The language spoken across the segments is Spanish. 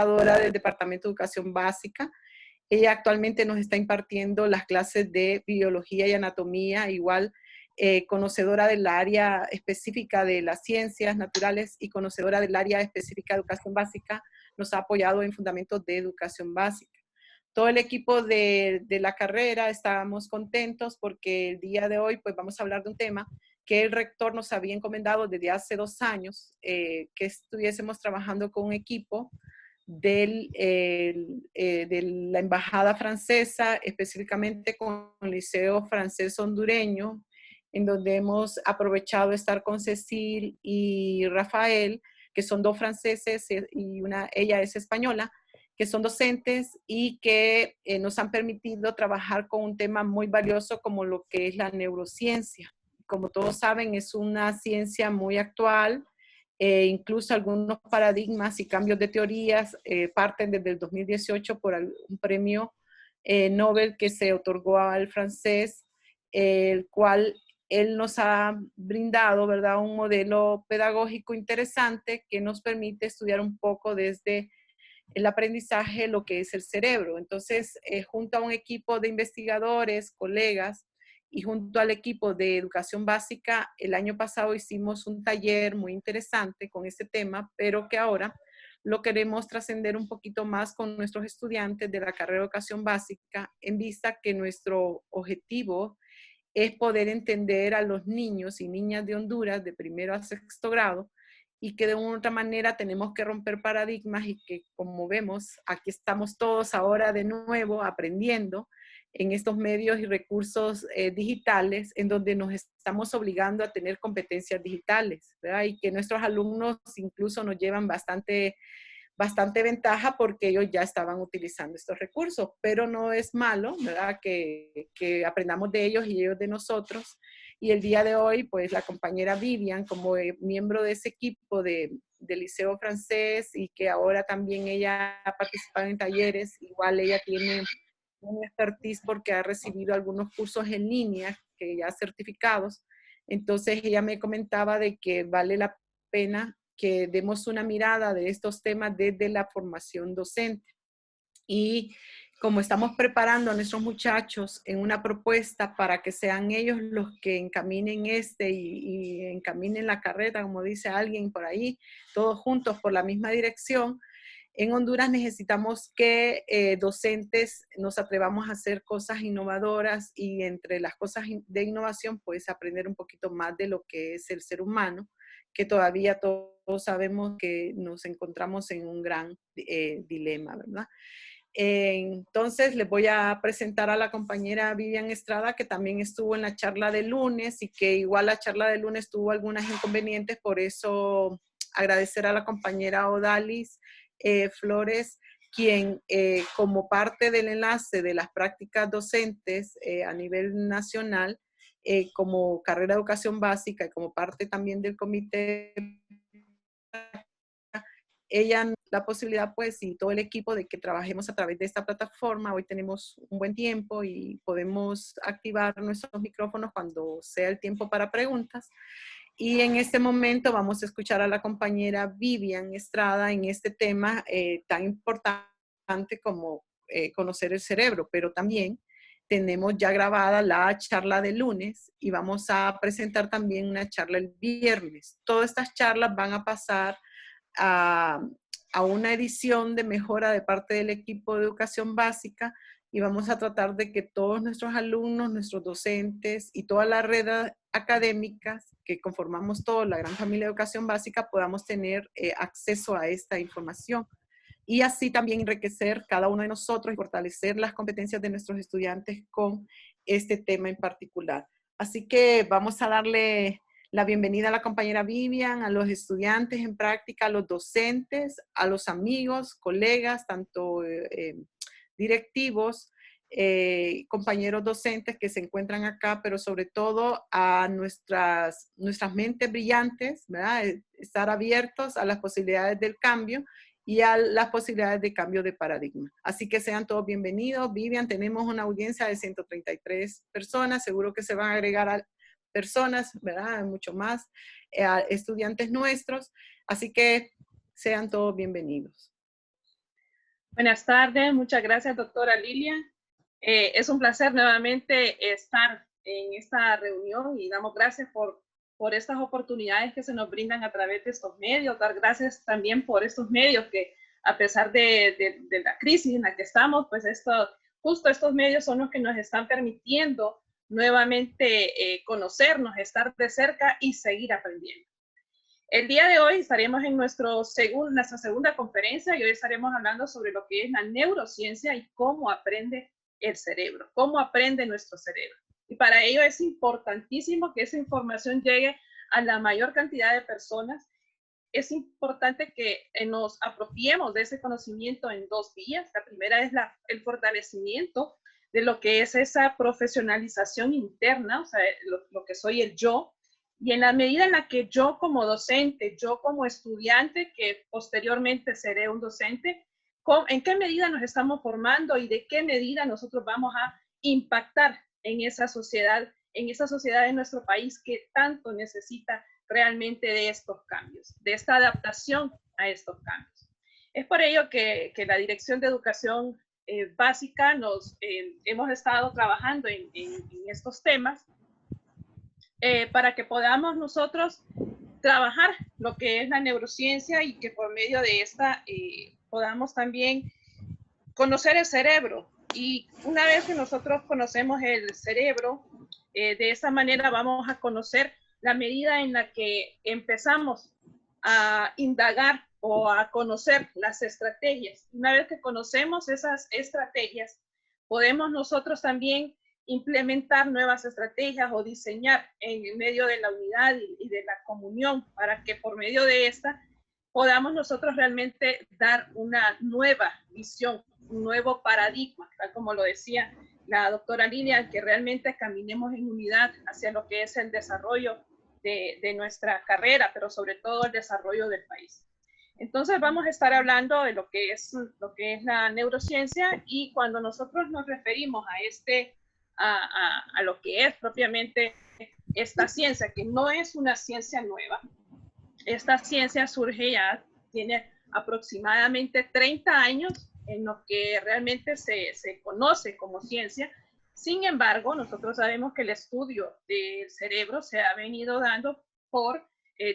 investigadora del Departamento de Educación Básica. Ella actualmente nos está impartiendo las clases de biología y anatomía, igual conocedora del área específica de las ciencias naturales y conocedora del área específica de educación básica, nos ha apoyado en fundamentos de educación básica. Todo el equipo de la carrera estábamos contentos porque el día de hoy pues vamos a hablar de un tema que el rector nos había encomendado desde hace 2 años, que estuviésemos trabajando con un equipo de la Embajada Francesa, específicamente con el Liceo Francés Hondureño, en donde hemos aprovechado estar con Cecil y Rafael, que son 2 franceses y ella es española, que son docentes y que nos han permitido trabajar con un tema muy valioso como lo que es la neurociencia. Como todos saben, es una ciencia muy actual, incluso algunos paradigmas y cambios de teorías parten desde el 2018 por un premio Nobel que se otorgó al francés, el cual él nos ha brindado, ¿verdad?, un modelo pedagógico interesante que nos permite estudiar un poco desde el aprendizaje lo que es el cerebro. Entonces, junto a un equipo de investigadores, colegas, y junto al equipo de educación básica, el año pasado hicimos un taller muy interesante con este tema, pero que ahora lo queremos trascender un poquito más con nuestros estudiantes de la carrera de educación básica, en vista que nuestro objetivo es poder entender a los niños y niñas de Honduras de primero a sexto grado y que de una u otra manera tenemos que romper paradigmas y que, como vemos, aquí estamos todos ahora de nuevo aprendiendo en estos medios y recursos digitales en donde nos estamos obligando a tener competencias digitales, ¿verdad? Y que nuestros alumnos incluso nos llevan bastante ventaja porque ellos ya estaban utilizando estos recursos, pero no es malo, ¿verdad? Que aprendamos de ellos y ellos de nosotros. Y el día de hoy, pues la compañera Vivian, como miembro de ese equipo del Liceo Francés y que ahora también ella ha participado en talleres, igual ella tiene un expertise porque ha recibido algunos cursos en línea, que ya certificados. Entonces ella me comentaba de que vale la pena que demos una mirada de estos temas desde la formación docente. Y como estamos preparando a nuestros muchachos en una propuesta para que sean ellos los que encaminen y encaminen la carrera, como dice alguien por ahí, todos juntos por la misma dirección, en Honduras necesitamos que docentes nos atrevamos a hacer cosas innovadoras y entre las cosas de innovación, pues aprender un poquito más de lo que es el ser humano, que todavía todos sabemos que nos encontramos en un gran dilema, ¿verdad? Entonces les voy a presentar a la compañera Vivian Estrada, que también estuvo en la charla de lunes y que igual la charla de lunes tuvo algunas inconvenientes, por eso agradecer a la compañera Odalis Flores, quien como parte del enlace de las prácticas docentes a nivel nacional, como carrera de educación básica y como parte también del comité, ella la posibilidad pues y todo el equipo de que trabajemos a través de esta plataforma. Hoy tenemos un buen tiempo y podemos activar nuestros micrófonos cuando sea el tiempo para preguntas. Y en este momento vamos a escuchar a la compañera Vivian Estrada en este tema tan importante como conocer el cerebro, pero también tenemos ya grabada la charla de lunes y vamos a presentar también una charla el viernes. Todas estas charlas van a pasar a, a una edición de mejora de parte del equipo de educación básica y vamos a tratar de que todos nuestros alumnos, nuestros docentes y toda la red académica que conformamos toda la gran familia de educación básica podamos tener acceso a esta información y así también enriquecer cada uno de nosotros y fortalecer las competencias de nuestros estudiantes con este tema en particular. Así que vamos a darle la bienvenida a la compañera Vivian, a los estudiantes en práctica, a los docentes, a los amigos, colegas, tanto directivos, compañeros docentes que se encuentran acá, pero sobre todo a nuestras mentes brillantes, ¿verdad? Estar abiertos a las posibilidades del cambio y a las posibilidades de cambio de paradigma. Así que sean todos bienvenidos. Vivian, tenemos una audiencia de 133 personas, seguro que se van a agregar a personas, ¿verdad? Mucho más, estudiantes nuestros. Así que sean todos bienvenidos. Buenas tardes, muchas gracias, doctora Lilia. Es un placer nuevamente estar en esta reunión y damos gracias por estas oportunidades que se nos brindan a través de estos medios. Dar gracias también por estos medios que, a pesar de la crisis en la que estamos, pues justo estos medios son los que nos están permitiendo nuevamente conocernos, estar de cerca y seguir aprendiendo. El día de hoy estaremos en nuestra segunda conferencia y hoy estaremos hablando sobre lo que es la neurociencia y cómo aprende el cerebro, cómo aprende nuestro cerebro. Y para ello es importantísimo que esa información llegue a la mayor cantidad de personas. Es importante que nos apropiemos de ese conocimiento en dos vías. La primera es el fortalecimiento de lo que es esa profesionalización interna, o sea, lo que soy el yo, y en la medida en la que yo como docente, yo como estudiante, que posteriormente seré un docente, ¿en qué medida nos estamos formando y de qué medida nosotros vamos a impactar en esa sociedad de nuestro país que tanto necesita realmente de estos cambios, de esta adaptación a estos cambios? Es por ello que la Dirección de Educación Básica hemos estado trabajando en estos temas para que podamos nosotros trabajar lo que es la neurociencia y que por medio de esta podamos también conocer el cerebro. Y una vez que nosotros conocemos el cerebro, de esa manera vamos a conocer la medida en la que empezamos a indagar o a conocer las estrategias. Una vez que conocemos esas estrategias, podemos nosotros también implementar nuevas estrategias o diseñar en medio de la unidad y de la comunión para que por medio de esta podamos nosotros realmente dar una nueva visión, un nuevo paradigma, tal como lo decía la doctora Lilia, que realmente caminemos en unidad hacia lo que es el desarrollo de nuestra carrera, pero sobre todo el desarrollo del país. Entonces vamos a estar hablando de lo que es la neurociencia, y cuando nosotros nos referimos a lo que es propiamente esta ciencia, que no es una ciencia nueva, esta ciencia surge ya, tiene aproximadamente 30 años en los que realmente se conoce como ciencia. Sin embargo, nosotros sabemos que el estudio del cerebro se ha venido dando por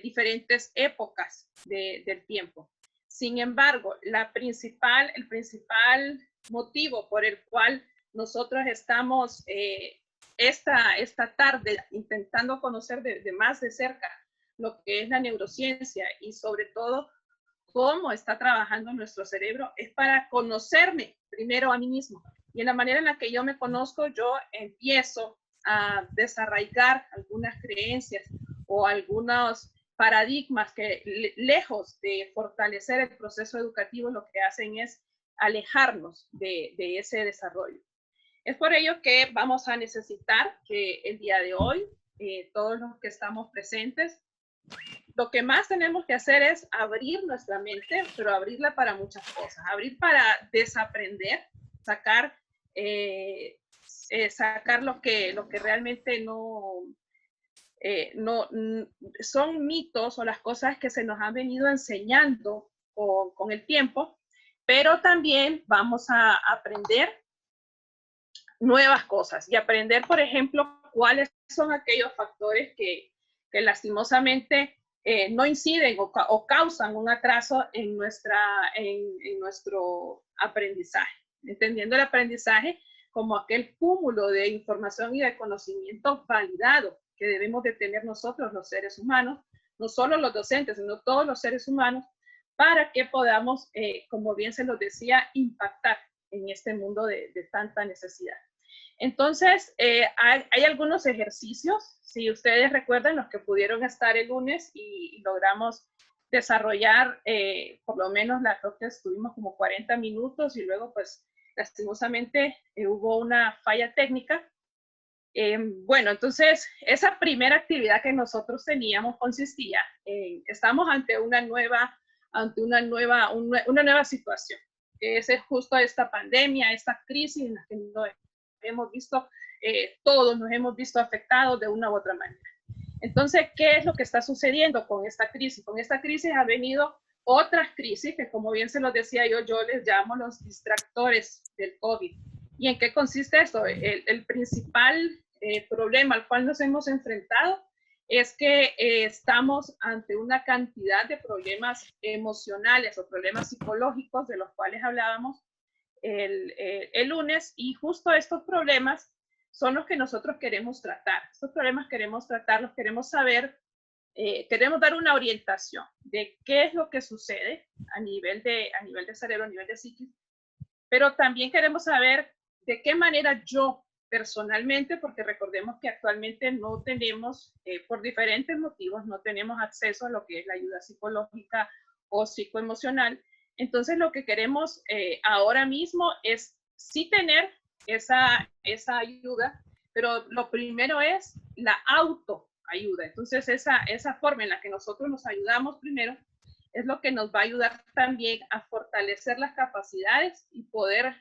diferentes épocas del tiempo. Sin embargo, el principal motivo por el cual nosotros estamos esta tarde intentando conocer de más de cerca lo que es la neurociencia y sobre todo cómo está trabajando nuestro cerebro, es para conocerme primero a mí mismo. Y en la manera en la que yo me conozco, yo empiezo a desarraigar algunas creencias o algunos paradigmas que, lejos de fortalecer el proceso educativo, lo que hacen es alejarnos de ese desarrollo. Es por ello que vamos a necesitar que el día de hoy, todos los que estamos presentes, lo que más tenemos que hacer es abrir nuestra mente, pero abrirla para muchas cosas. Abrir para desaprender, sacar lo que realmente no son mitos o las cosas que se nos han venido enseñando con el tiempo, pero también vamos a aprender nuevas cosas y aprender, por ejemplo, cuáles son aquellos factores que lastimosamente no inciden o causan un atraso en nuestro aprendizaje, entendiendo el aprendizaje como aquel cúmulo de información y de conocimiento validado que debemos de tener nosotros los seres humanos, no solo los docentes, sino todos los seres humanos, para que podamos, como bien se los decía, impactar en este mundo de tanta necesidad. Entonces, hay algunos ejercicios, si ustedes recuerdan, los que pudieron estar el lunes y logramos desarrollar, por lo menos creo que estuvimos como 40 minutos y luego pues lastimosamente hubo una falla técnica. Bueno, entonces esa primera actividad que nosotros teníamos consistía en, estamos ante una nueva situación, que es justo esta pandemia, esta crisis en la que nos hemos visto, todos nos hemos visto afectados de una u otra manera. Entonces, ¿qué es lo que está sucediendo con esta crisis? Con esta crisis ha venido otras crisis que, como bien se los decía yo les llamo los distractores del COVID. ¿Y en qué consiste esto? El principal problema al cual nos hemos enfrentado es que estamos ante una cantidad de problemas emocionales o problemas psicológicos de los cuales hablábamos el lunes, y justo estos problemas son los que nosotros queremos tratar. Estos problemas queremos tratarlos, queremos saber, queremos dar una orientación de qué es lo que sucede a nivel de cerebro, a nivel de psiquis, pero también queremos saber de qué manera yo personalmente, porque recordemos que actualmente no tenemos, por diferentes motivos, no tenemos acceso a lo que es la ayuda psicológica o psicoemocional. Entonces lo que queremos ahora mismo es sí tener esa ayuda, pero lo primero es la autoayuda. Entonces esa forma en la que nosotros nos ayudamos primero es lo que nos va a ayudar también a fortalecer las capacidades y poder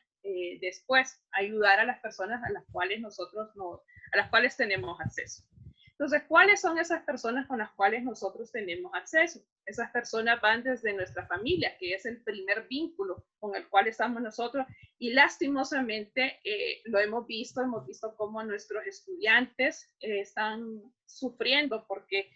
después ayudar a las personas a las cuales a las cuales tenemos acceso. Entonces, ¿cuáles son esas personas con las cuales nosotros tenemos acceso? Esas personas van desde nuestra familia, que es el primer vínculo con el cual estamos nosotros, y lastimosamente lo hemos visto cómo nuestros estudiantes están sufriendo porque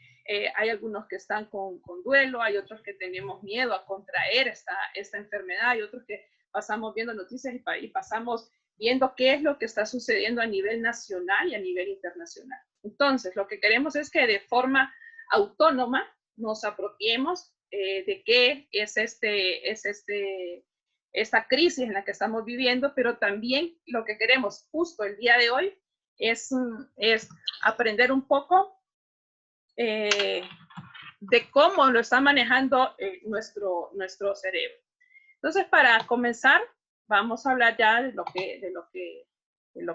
hay algunos que están con duelo, hay otros que tenemos miedo a contraer esta enfermedad, hay otros que pasamos viendo noticias y pasamos viendo qué es lo que está sucediendo a nivel nacional y a nivel internacional. Entonces, lo que queremos es que de forma autónoma nos apropiemos de qué es esta crisis en la que estamos viviendo, pero también lo que queremos justo el día de hoy es aprender un poco de cómo lo está manejando nuestro cerebro. Entonces, para comenzar, vamos a hablar ya de lo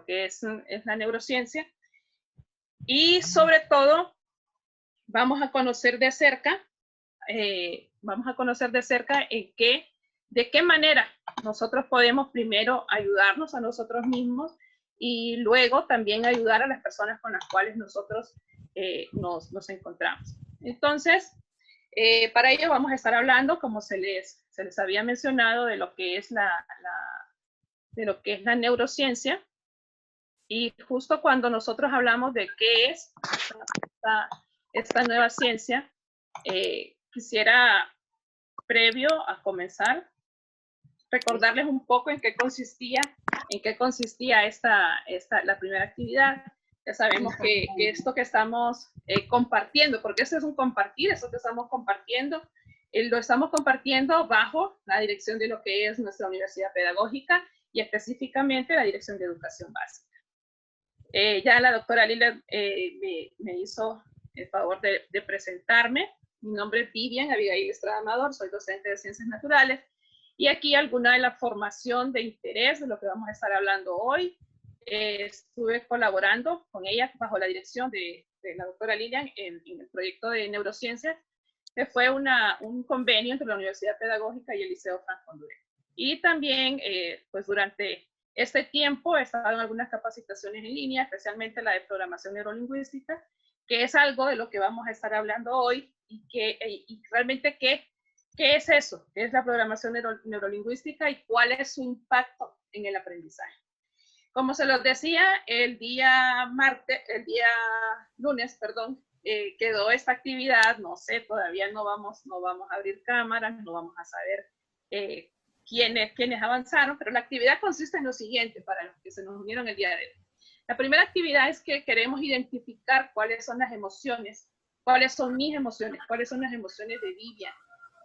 que es la neurociencia, y sobre todo vamos a conocer de cerca de qué manera nosotros podemos primero ayudarnos a nosotros mismos y luego también ayudar a las personas con las cuales nosotros nos encontramos. Entonces, para ello vamos a estar hablando, como se les había mencionado, de lo que es la neurociencia. Y justo cuando nosotros hablamos de qué es esta nueva ciencia, quisiera, previo a comenzar, recordarles un poco en qué consistía la primera actividad. Ya sabemos que esto que estamos compartiendo, porque esto es un compartir, esto que estamos compartiendo, lo estamos compartiendo bajo la dirección de lo que es nuestra universidad pedagógica y específicamente la Dirección de Educación Básica. Ya la doctora Lila me hizo el favor de presentarme. Mi nombre es Vivian Abigail Estrada Amador, soy docente de Ciencias Naturales, y aquí alguna de la formación de interés de lo que vamos a estar hablando hoy. Estuve colaborando con ella bajo la dirección de la doctora Lilian en el proyecto de neurociencias, que fue un convenio entre la Universidad Pedagógica y el Liceo Franco Hondureño. Y también, pues durante este tiempo he estado en algunas capacitaciones en línea, especialmente la de programación neurolingüística, que es algo de lo que vamos a estar hablando hoy, y realmente qué es eso, qué es la programación neurolingüística y cuál es su impacto en el aprendizaje. Como se los decía, el día lunes, quedó esta actividad, no sé, todavía no vamos a abrir cámaras, no vamos a saber quiénes avanzaron, pero la actividad consiste en lo siguiente para los que se nos unieron el día de hoy. La primera actividad es que queremos identificar cuáles son las emociones, cuáles son mis emociones, cuáles son las emociones de Vivian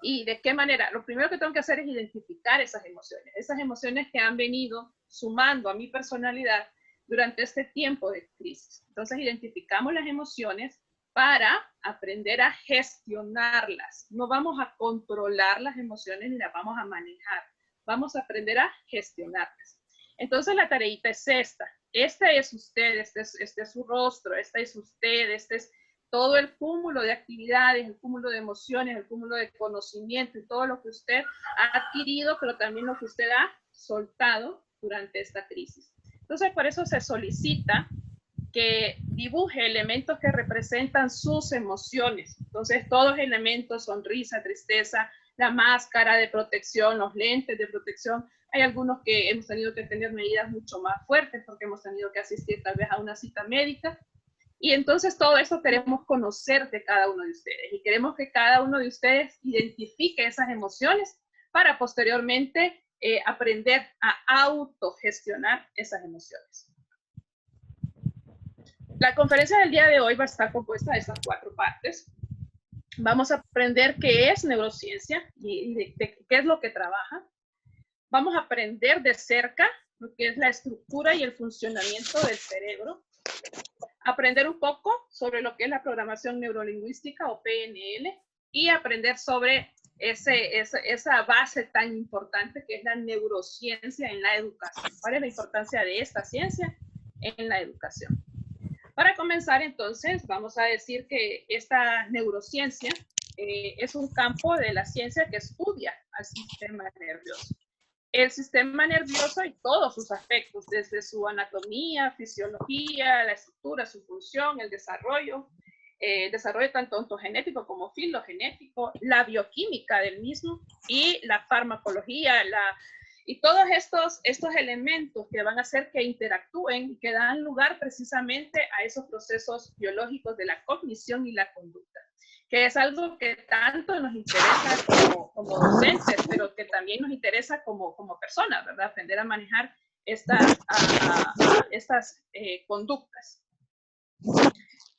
y de qué manera. Lo primero que tengo que hacer es identificar esas emociones que han venido sumando a mi personalidad durante este tiempo de crisis. Entonces identificamos las emociones para aprender a gestionarlas. No vamos a controlar las emociones ni las vamos a manejar. Vamos a aprender a gestionarlas. Entonces la tareita es esta. Este es usted, este es su rostro, este es usted, este es todo el cúmulo de actividades, el cúmulo de emociones, el cúmulo de conocimiento y todo lo que usted ha adquirido, pero también lo que usted ha soltado durante esta crisis. Entonces, por eso se solicita que dibuje elementos que representan sus emociones. Entonces, todos elementos, sonrisa, tristeza, la máscara de protección, los lentes de protección. Hay algunos que hemos tenido que tener medidas mucho más fuertes porque hemos tenido que asistir tal vez a una cita médica. Y entonces todo eso queremos conocer de cada uno de ustedes y queremos que cada uno de ustedes identifique esas emociones para posteriormente aprender a autogestionar esas emociones. La conferencia del día de hoy va a estar compuesta de estas 4 partes. Vamos a aprender qué es neurociencia y de qué es lo que trabaja. Vamos a aprender de cerca lo que es la estructura y el funcionamiento del cerebro. Aprender un poco sobre lo que es la programación neurolingüística o PNL y aprender sobre esa base tan importante que es la neurociencia en la educación. ¿Cuál es la importancia de esta ciencia en la educación? Para comenzar, entonces, vamos a decir que esta neurociencia es un campo de la ciencia que estudia al sistema nervioso. El sistema nervioso y todos sus aspectos, desde su anatomía, fisiología, la estructura, su función, el desarrollo tanto ontogenético como filogenético, la bioquímica del mismo y la farmacología, y todos estos elementos que van a hacer que interactúen y que dan lugar precisamente a esos procesos biológicos de la cognición y la conducta, que es algo que tanto nos interesa como docentes, pero que también nos interesa como personas, ¿verdad? Aprender a manejar estas conductas.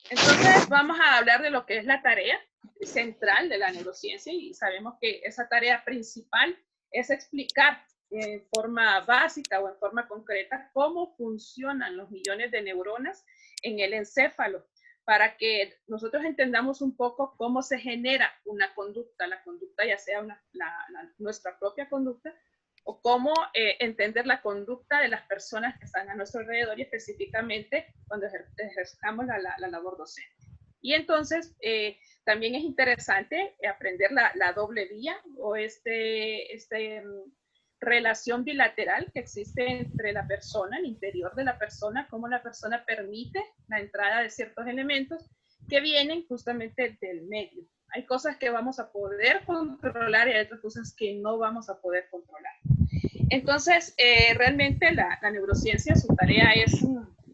Entonces vamos a hablar de lo que es la tarea central de la neurociencia y sabemos que esa tarea principal es explicar en forma básica o en forma concreta cómo funcionan los millones de neuronas en el encéfalo para que nosotros entendamos un poco cómo se genera una conducta, la conducta ya sea nuestra propia conducta o cómo entender la conducta de las personas que están a nuestro alrededor y específicamente cuando ejerzamos la labor docente. Y entonces también es interesante aprender la doble vía o relación bilateral que existe entre la persona, el interior de la persona, cómo la persona permite la entrada de ciertos elementos que vienen justamente del medio. Hay cosas que vamos a poder controlar y hay otras cosas que no vamos a poder controlar. Entonces, realmente la neurociencia, su tarea es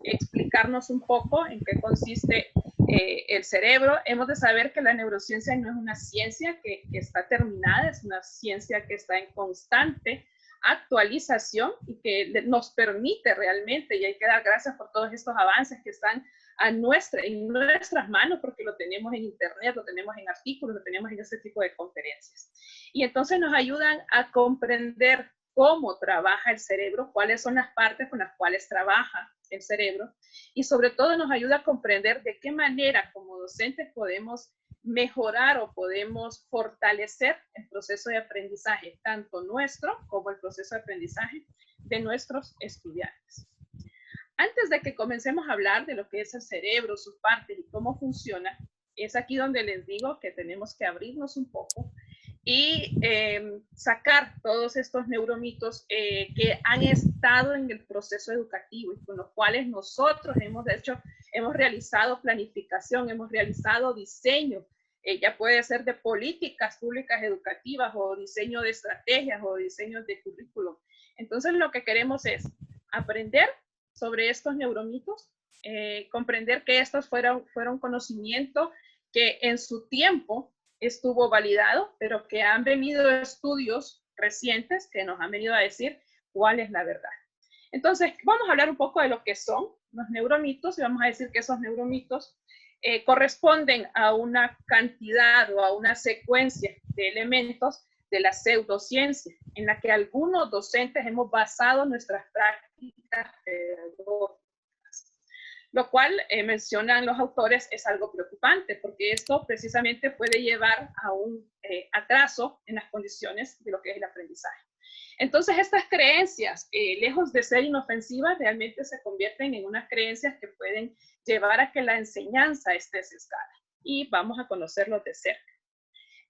explicarnos un poco en qué consiste el cerebro. Hemos de saber que la neurociencia no es una ciencia que está terminada, es una ciencia que está en constante actualización y que nos permite realmente, y hay que dar gracias por todos estos avances que están en nuestras manos, porque lo tenemos en internet, lo tenemos en artículos, lo tenemos en ese tipo de conferencias. Y entonces nos ayudan a comprender cómo trabaja el cerebro, cuáles son las partes con las cuales trabaja el cerebro, y sobre todo nos ayuda a comprender de qué manera como docentes podemos mejorar o podemos fortalecer el proceso de aprendizaje, tanto nuestro como el proceso de aprendizaje de nuestros estudiantes. Antes de que comencemos a hablar de lo que es el cerebro, sus partes y cómo funciona, es aquí donde les digo que tenemos que abrirnos un poco y sacar todos estos neuromitos que han estado en el proceso educativo y con los cuales nosotros hemos realizado planificación, hemos realizado diseño, ya puede ser de políticas públicas educativas o diseño de estrategias o diseño de currículum. Entonces lo que queremos es aprender sobre estos neuromitos, comprender que estos fueron conocimiento que en su tiempo estuvo validado, pero que han venido estudios recientes que nos han venido a decir cuál es la verdad. Entonces, vamos a hablar un poco de lo que son los neuromitos y vamos a decir que esos neuromitos corresponden a una cantidad o a una secuencia de elementos de la pseudociencia en la que algunos docentes hemos basado nuestras prácticas pedagógicas. Lo cual, mencionan los autores, es algo preocupante, porque esto precisamente puede llevar a un atraso en las condiciones de lo que es el aprendizaje. Entonces, estas creencias, lejos de ser inofensivas, realmente se convierten en unas creencias que pueden llevar a que la enseñanza esté sesgada. Y vamos a conocerlos de cerca.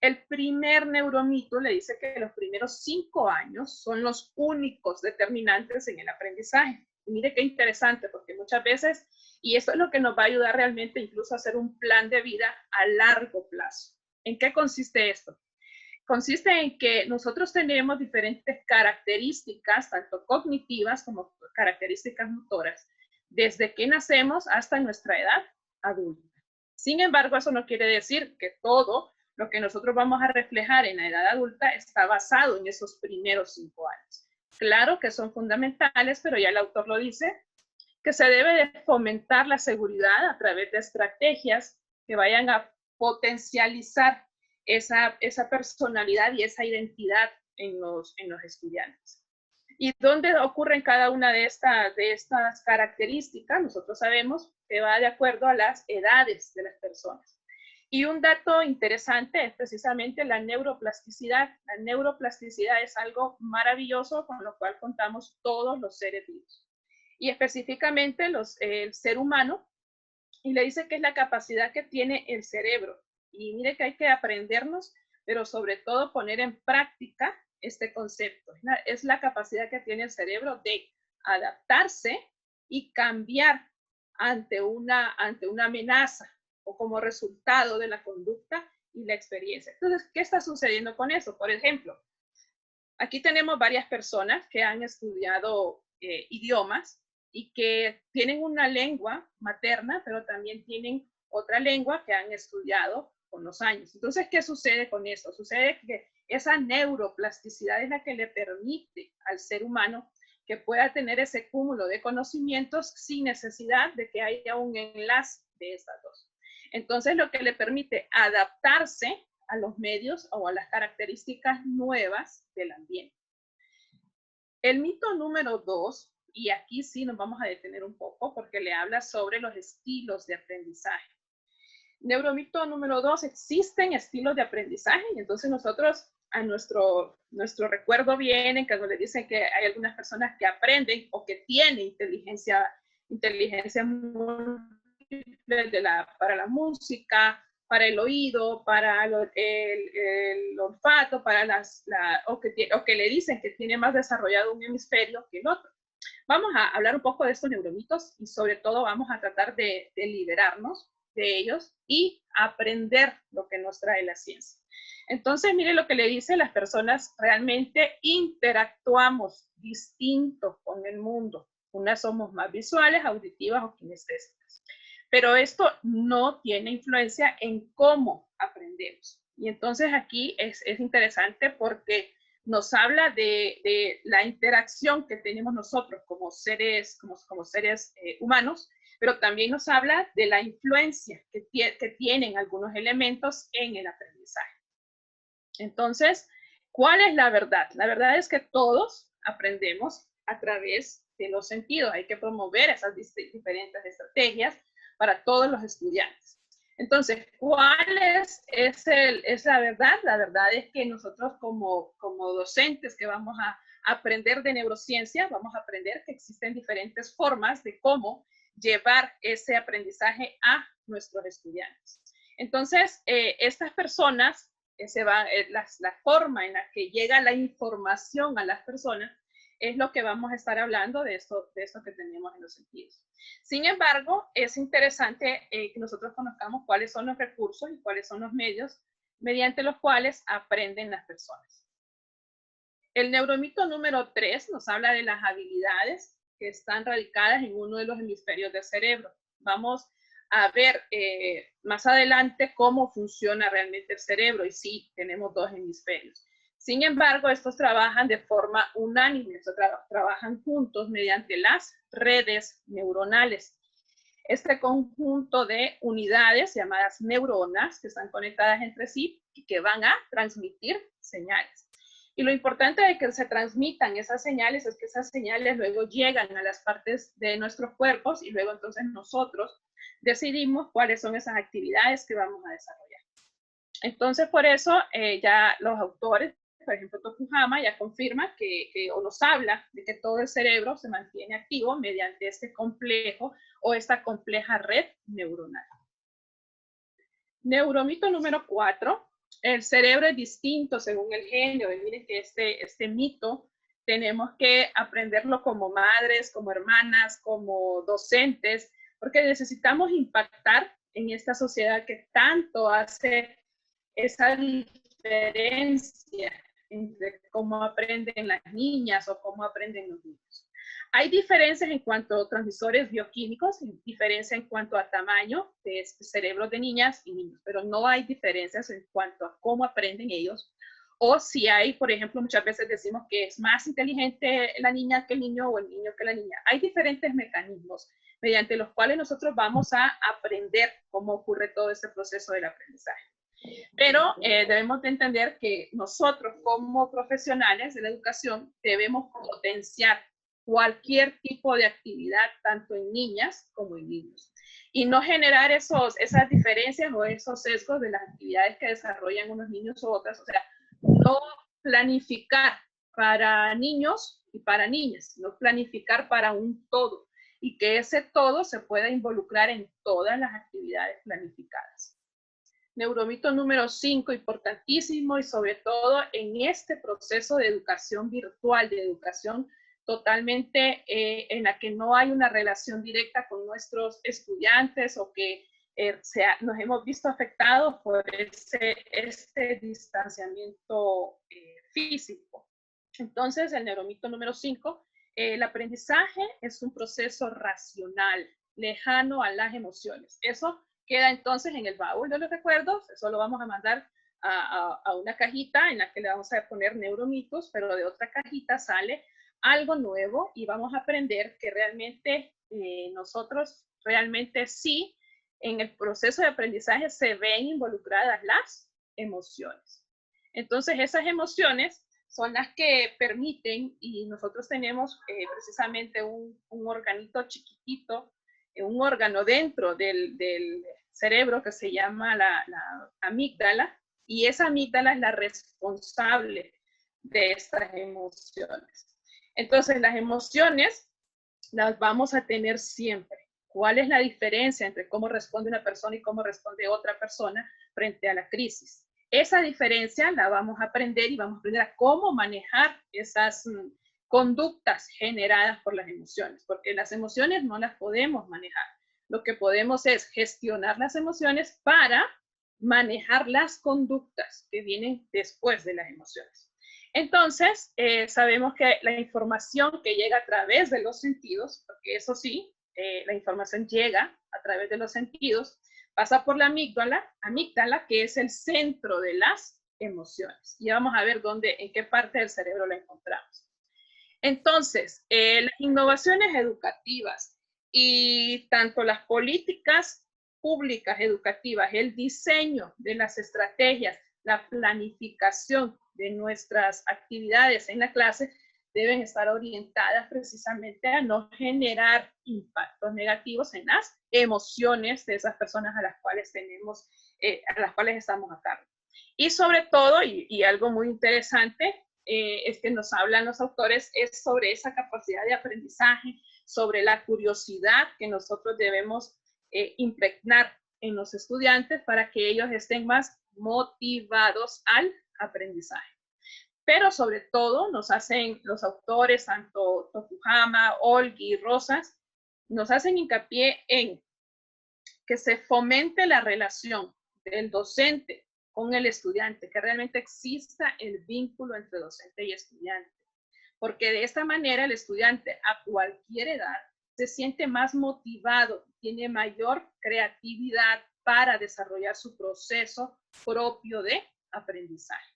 El primer neuromito le dice que los primeros 5 años son los únicos determinantes en el aprendizaje. Y mire qué interesante, porque muchas veces, y esto es lo que nos va a ayudar realmente incluso a hacer un plan de vida a largo plazo. ¿En qué consiste esto? consiste en que nosotros tenemos diferentes características, tanto cognitivas como características motoras, desde que nacemos hasta nuestra edad adulta. Sin embargo, eso no quiere decir que todo lo que nosotros vamos a reflejar en la edad adulta está basado en esos primeros 5 años. Claro que son fundamentales, pero ya el autor lo dice, que se debe de fomentar la seguridad a través de estrategias que vayan a potencializar esa personalidad y esa identidad en los estudiantes. ¿Y dónde ocurren cada una de estas características? Nosotros sabemos que va de acuerdo a las edades de las personas. Y un dato interesante es precisamente la neuroplasticidad. La neuroplasticidad es algo maravilloso con lo cual contamos todos los seres vivos. Y específicamente el ser humano, y le dice que es la capacidad que tiene el cerebro. Y mire que hay que aprendernos, pero sobre todo poner en práctica este concepto. Es la capacidad que tiene el cerebro de adaptarse y cambiar ante una amenaza o como resultado de la conducta y la experiencia. Entonces, ¿qué está sucediendo con eso? Por ejemplo, aquí tenemos varias personas que han estudiado idiomas y que tienen una lengua materna, pero también tienen otra lengua que han estudiado con los años. Entonces, ¿qué sucede con eso? Sucede que esa neuroplasticidad es la que le permite al ser humano que pueda tener ese cúmulo de conocimientos sin necesidad de que haya un enlace de estas dos. Entonces, lo que le permite adaptarse a los medios o a las características nuevas del ambiente. El mito número 2, y aquí sí nos vamos a detener un poco porque le habla sobre los estilos de aprendizaje. Neuromito número 2, existen estilos de aprendizaje y entonces nosotros a nuestro recuerdo vienen cuando le dicen que hay algunas personas que aprenden o que tienen inteligencia múltiple para la música, para el oído, para el olfato, para o que le dicen que tiene más desarrollado un hemisferio que el otro. Vamos a hablar un poco de estos neuromitos y sobre todo vamos a tratar de liberarnos de ellos y aprender lo que nos trae la ciencia. Entonces, mire lo que le dice, las personas realmente interactuamos distinto con el mundo. Unas somos más visuales, auditivas o kinestésicas. Pero esto no tiene influencia en cómo aprendemos. Y entonces aquí es interesante porque nos habla de la interacción que tenemos nosotros como seres humanos, pero también nos habla de la influencia que tienen algunos elementos en el aprendizaje. Entonces, ¿cuál es la verdad? La verdad es que todos aprendemos a través de los sentidos. Hay que promover esas diferentes estrategias para todos los estudiantes. Entonces, ¿cuál es la verdad? La verdad es que nosotros como docentes que vamos a aprender de neurociencia, vamos a aprender que existen diferentes formas de cómo llevar ese aprendizaje a nuestros estudiantes. Entonces, estas personas, la forma en la que llega la información a las personas, es lo que vamos a estar hablando de esto que tenemos en los sentidos. Sin embargo, es interesante que nosotros conozcamos cuáles son los recursos y cuáles son los medios mediante los cuales aprenden las personas. El neuromito número 3 nos habla de las habilidades que están radicadas en uno de los hemisferios del cerebro. Vamos a ver más adelante cómo funciona realmente el cerebro y sí, tenemos dos hemisferios. Sin embargo, estos trabajan de forma unánime, trabajan juntos mediante las redes neuronales. Este conjunto de unidades llamadas neuronas que están conectadas entre sí y que van a transmitir señales. Y lo importante de que se transmitan esas señales es que esas señales luego llegan a las partes de nuestros cuerpos y luego entonces nosotros decidimos cuáles son esas actividades que vamos a desarrollar. Entonces, por eso ya los autores, por ejemplo, Tokuhama ya confirma o nos habla de que todo el cerebro se mantiene activo mediante este complejo o esta compleja red neuronal. Neuromito número 4. El cerebro es distinto según el género. Y miren que este mito tenemos que aprenderlo como madres, como hermanas, como docentes, porque necesitamos impactar en esta sociedad que tanto hace esa diferencia diferencia entre cómo aprenden las niñas o cómo aprenden los niños. Hay diferencias en cuanto a transmisores bioquímicos, diferencia en cuanto a tamaño de cerebros de niñas y niños, pero no hay diferencias en cuanto a cómo aprenden ellos. O si hay, por ejemplo, muchas veces decimos que es más inteligente la niña que el niño o el niño que la niña. Hay diferentes mecanismos mediante los cuales nosotros vamos a aprender cómo ocurre todo este proceso del aprendizaje. Pero debemos de entender que nosotros como profesionales de la educación debemos potenciar cualquier tipo de actividad, tanto en niñas como en niños. Y no generar esas diferencias o esos sesgos de las actividades que desarrollan unos niños u otras. O sea, no planificar para niños y para niñas, sino planificar para un todo. Y que ese todo se pueda involucrar en todas las actividades planificadas. Neuromito número 5, importantísimo y sobre todo en este proceso de educación virtual, de educación totalmente en la que no hay una relación directa con nuestros estudiantes o que nos hemos visto afectados por este distanciamiento físico. Entonces, el neuromito número 5, el aprendizaje es un proceso racional, lejano a las emociones. Eso queda entonces en el baúl de los recuerdos. Eso lo vamos a mandar a una cajita en la que le vamos a poner neuromitos, pero de otra cajita sale algo nuevo y vamos a aprender que realmente nosotros realmente sí, en el proceso de aprendizaje se ven involucradas las emociones. Entonces esas emociones son las que permiten, y nosotros tenemos precisamente un organito chiquitito, un órgano dentro del cerebro que se llama la amígdala, y esa amígdala es la responsable de estas emociones. Entonces, las emociones las vamos a tener siempre. ¿Cuál es la diferencia entre cómo responde una persona y cómo responde otra persona frente a la crisis? Esa diferencia la vamos a aprender y vamos a aprender a cómo manejar esas conductas generadas por las emociones, porque las emociones no las podemos manejar. Lo que podemos es gestionar las emociones para manejar las conductas que vienen después de las emociones. Entonces, sabemos que la información que llega a través de los sentidos, porque eso sí, la información llega a través de los sentidos, pasa por la amígdala, que es el centro de las emociones. Y vamos a ver en qué parte del cerebro la encontramos. Entonces, las innovaciones educativas y tanto las políticas públicas educativas, el diseño de las estrategias, la planificación de nuestras actividades en la clase deben estar orientadas precisamente a no generar impactos negativos en las emociones de esas personas a las cuales estamos a cargo. Y sobre todo, y algo muy interesante, es que nos hablan los autores, es sobre esa capacidad de aprendizaje, sobre la curiosidad que nosotros debemos impregnar en los estudiantes para que ellos estén más motivados al aprendizaje. Pero sobre todo nos hacen los autores, tanto Tokuhama, Olgi y Rosas, nos hacen hincapié en que se fomente la relación del docente con el estudiante, que realmente exista el vínculo entre docente y estudiante. Porque de esta manera el estudiante a cualquier edad se siente más motivado, tiene mayor creatividad para desarrollar su proceso propio de aprendizaje.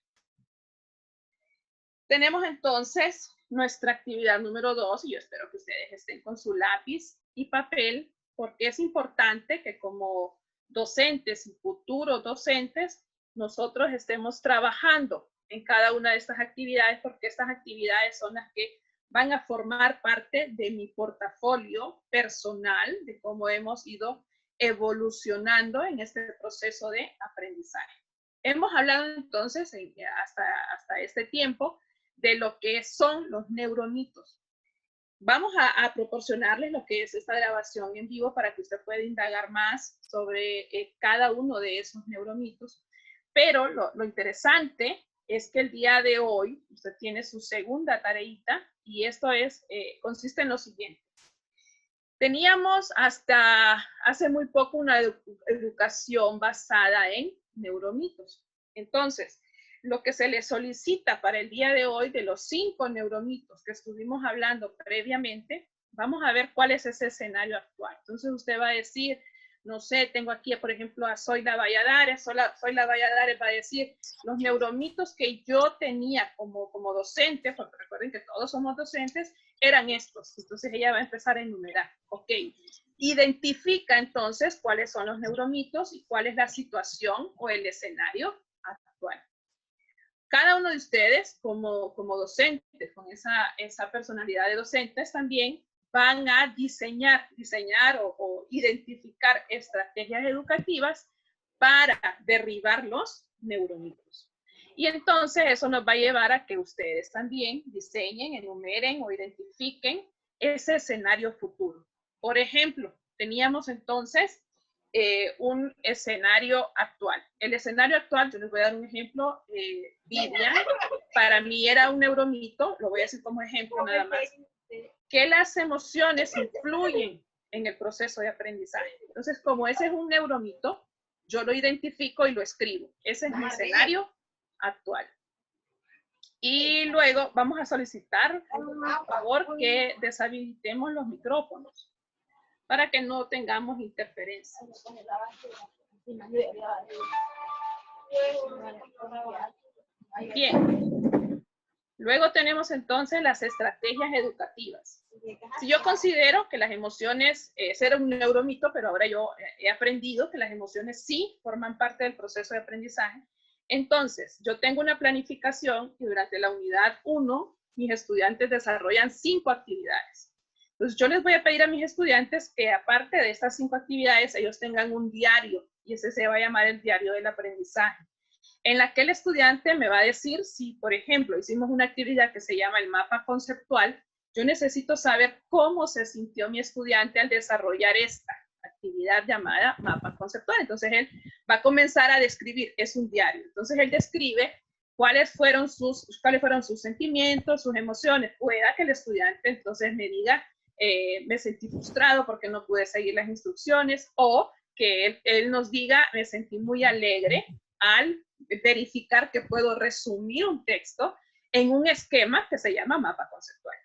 Tenemos entonces nuestra actividad número 2, y yo espero que ustedes estén con su lápiz y papel, porque es importante que como docentes y futuros docentes, nosotros estemos trabajando en cada una de estas actividades, porque estas actividades son las que van a formar parte de mi portafolio personal, de cómo hemos ido evolucionando en este proceso de aprendizaje. Hemos hablado entonces hasta este tiempo de lo que son los neuromitos. Vamos a proporcionarles lo que es esta grabación en vivo para que usted pueda indagar más sobre cada uno de esos neuromitos. Pero lo interesante es que el día de hoy usted tiene su segunda tareita y esto consiste en lo siguiente. Teníamos hasta hace muy poco una educación basada en neuromitos. Entonces, lo que se le solicita para el día de hoy de los 5 neuromitos que estuvimos hablando previamente, vamos a ver cuál es ese escenario actual. Entonces usted va a decir, no sé, tengo aquí, por ejemplo, a Zoila Valladares. Zoila Valladares va a decir, los neuromitos que yo tenía como docente, porque recuerden que todos somos docentes, eran estos. Entonces ella va a empezar a enumerar. Ok, identifica entonces cuáles son los neuromitos y cuál es la situación o el escenario actual. Cada uno de ustedes, como docentes, con esa personalidad de docentes, también van a diseñar o identificar estrategias educativas para derribar los neuromitos. Y entonces eso nos va a llevar a que ustedes también diseñen, enumeren o identifiquen ese escenario futuro. Por ejemplo, teníamos entonces un escenario actual. El escenario actual, yo les voy a dar un ejemplo, Vivian, para mí era un neuromito, lo voy a decir como ejemplo nada más, que las emociones influyen en el proceso de aprendizaje. Entonces, como ese es un neuromito, yo lo identifico y lo escribo. Ese es mi escenario actual. Y luego vamos a solicitar, por favor, que deshabilitemos los micrófonos para que no tengamos interferencias. Bien. Luego tenemos entonces las estrategias educativas. Si yo considero que las emociones, ese era un neuromito, pero ahora yo he aprendido que las emociones sí forman parte del proceso de aprendizaje, entonces yo tengo una planificación y durante la unidad 1 mis estudiantes desarrollan 5 actividades. Entonces yo les voy a pedir a mis estudiantes que aparte de estas 5 actividades ellos tengan un diario y ese se va a llamar el diario del aprendizaje, en la que el estudiante me va a decir si, por ejemplo, hicimos una actividad que se llama el mapa conceptual, yo necesito saber cómo se sintió mi estudiante al desarrollar esta actividad llamada mapa conceptual. Entonces él va a comenzar a describir, es un diario. Entonces él describe cuáles fueron sus sentimientos, sus emociones. Pueda que el estudiante entonces me diga, me sentí frustrado porque no pude seguir las instrucciones, o que él nos diga, me sentí muy alegre al verificar que puedo resumir un texto en un esquema que se llama mapa conceptual.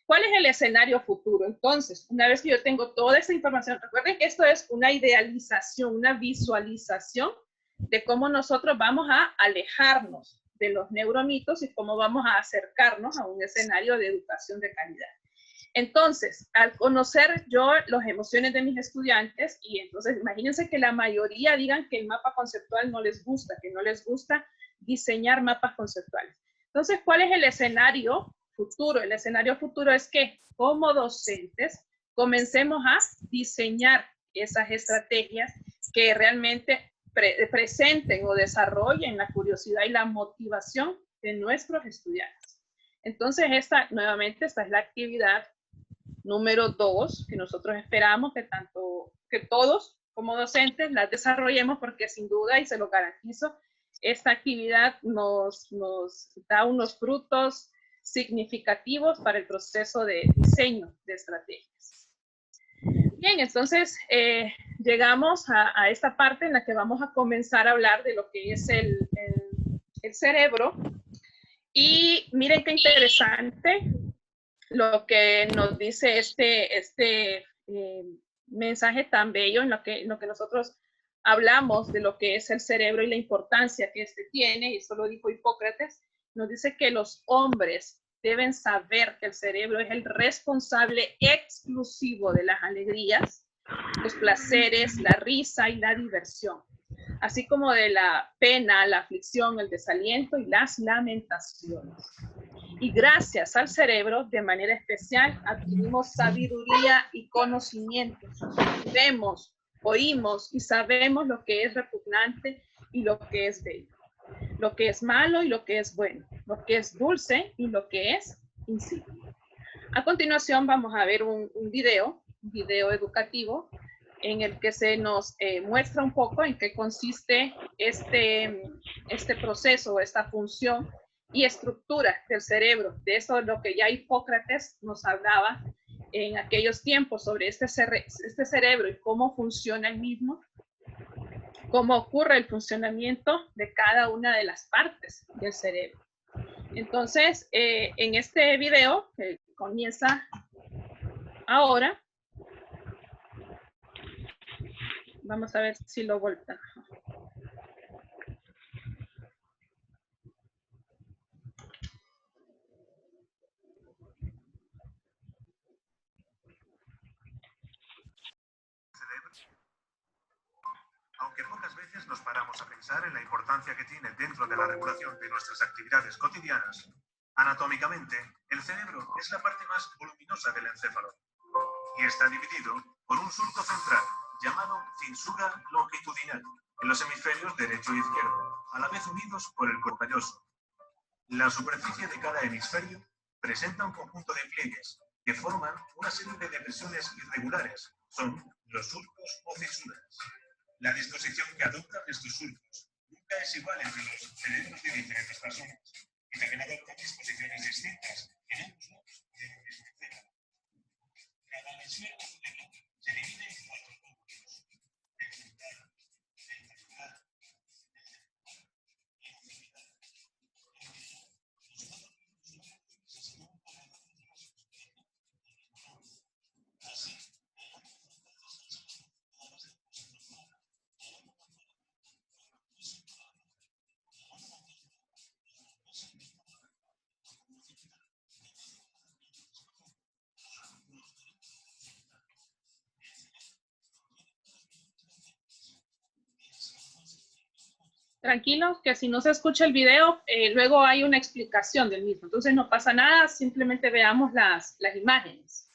¿Cuál es el escenario futuro? Entonces, una vez que yo tengo toda esa información, recuerden que esto es una idealización, una visualización de cómo nosotros vamos a alejarnos de los neuromitos y cómo vamos a acercarnos a un escenario de educación de calidad. Entonces, al conocer yo las emociones de mis estudiantes, y entonces imagínense que la mayoría digan que el mapa conceptual no les gusta, que no les gusta diseñar mapas conceptuales. Entonces, ¿cuál es el escenario futuro? El escenario futuro es que como docentes comencemos a diseñar esas estrategias que realmente presenten o desarrollen la curiosidad y la motivación de nuestros estudiantes. Entonces, nuevamente, esta es la actividad número 2 que nosotros esperamos que todos como docentes las desarrollemos, porque sin duda, y se lo garantizo, esta actividad nos da unos frutos significativos para el proceso de diseño de estrategias. Bien, entonces llegamos a esta parte en la que vamos a comenzar a hablar de lo que es el cerebro. Y miren qué interesante lo que nos dice este mensaje tan bello en lo que nosotros hablamos de lo que es el cerebro y la importancia que tiene, y eso lo dijo Hipócrates. Nos dice que los hombres deben saber que el cerebro es el responsable exclusivo de las alegrías, los placeres, la risa y la diversión, así como de la pena, la aflicción, el desaliento y las lamentaciones. Y gracias al cerebro, de manera especial, adquirimos sabiduría y conocimiento. Vemos, oímos y sabemos lo que es repugnante y lo que es bello, lo que es malo y lo que es bueno, lo que es dulce y lo que es insípido. A continuación vamos a ver un video educativo en el que se nos muestra un poco en qué consiste este proceso, esta función y estructura del cerebro. De eso es lo que ya Hipócrates nos hablaba en aquellos tiempos sobre este cerebro y cómo funciona el mismo. cómo ocurre el funcionamiento de cada una de las partes del cerebro. Entonces, en este video, que comienza ahora, vamos a ver si lo vuelta. Aunque pocas veces nos paramos a pensar en la importancia que tiene dentro de la regulación de nuestras actividades cotidianas, anatómicamente, el cerebro es la parte más voluminosa del encéfalo y está dividido por un surco central llamado fisura longitudinal en los hemisferios derecho e izquierdo, a la vez unidos por el cuerpo calloso. La superficie de cada hemisferio presenta un conjunto de pliegues que forman una serie de depresiones irregulares. Son los surcos o fisuras. La disposición que adoptan estos surcos nunca es igual entre los cerebros de diferentes personas y también adoptan disposiciones distintas en ambos lados del mismo cerebro. Cada hemisferio del cerebro se divide en 4 lóbulos: el frontal, el temporal, el occipital. Tranquilos, que si no se escucha el video, luego hay una explicación del mismo. Entonces no pasa nada, simplemente veamos las imágenes.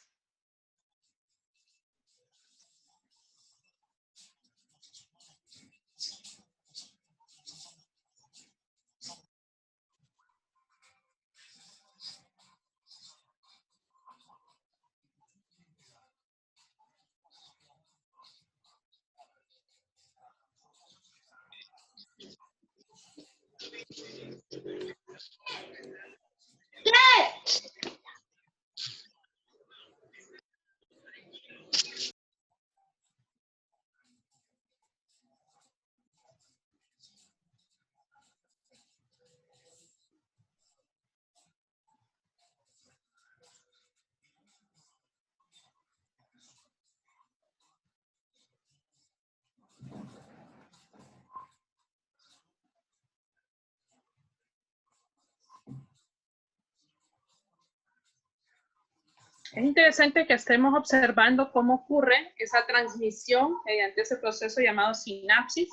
Es interesante que estemos observando cómo ocurre esa transmisión mediante ese proceso llamado sinapsis,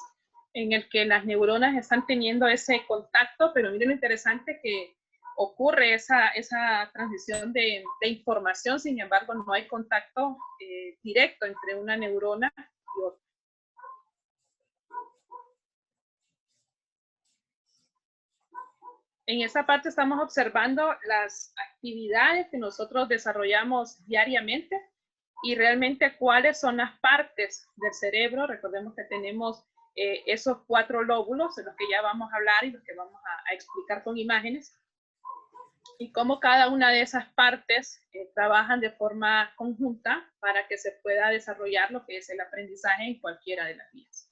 en el que las neuronas están teniendo ese contacto, pero miren lo interesante que ocurre esa transmisión de información, sin embargo no hay contacto directo entre una neurona y otra. En esa parte estamos observando las actividades que nosotros desarrollamos diariamente y realmente cuáles son las partes del cerebro. Recordemos que tenemos esos 4 lóbulos de los que ya vamos a hablar y los que vamos a explicar con imágenes, y cómo cada una de esas partes trabajan de forma conjunta para que se pueda desarrollar lo que es el aprendizaje en cualquiera de las vías.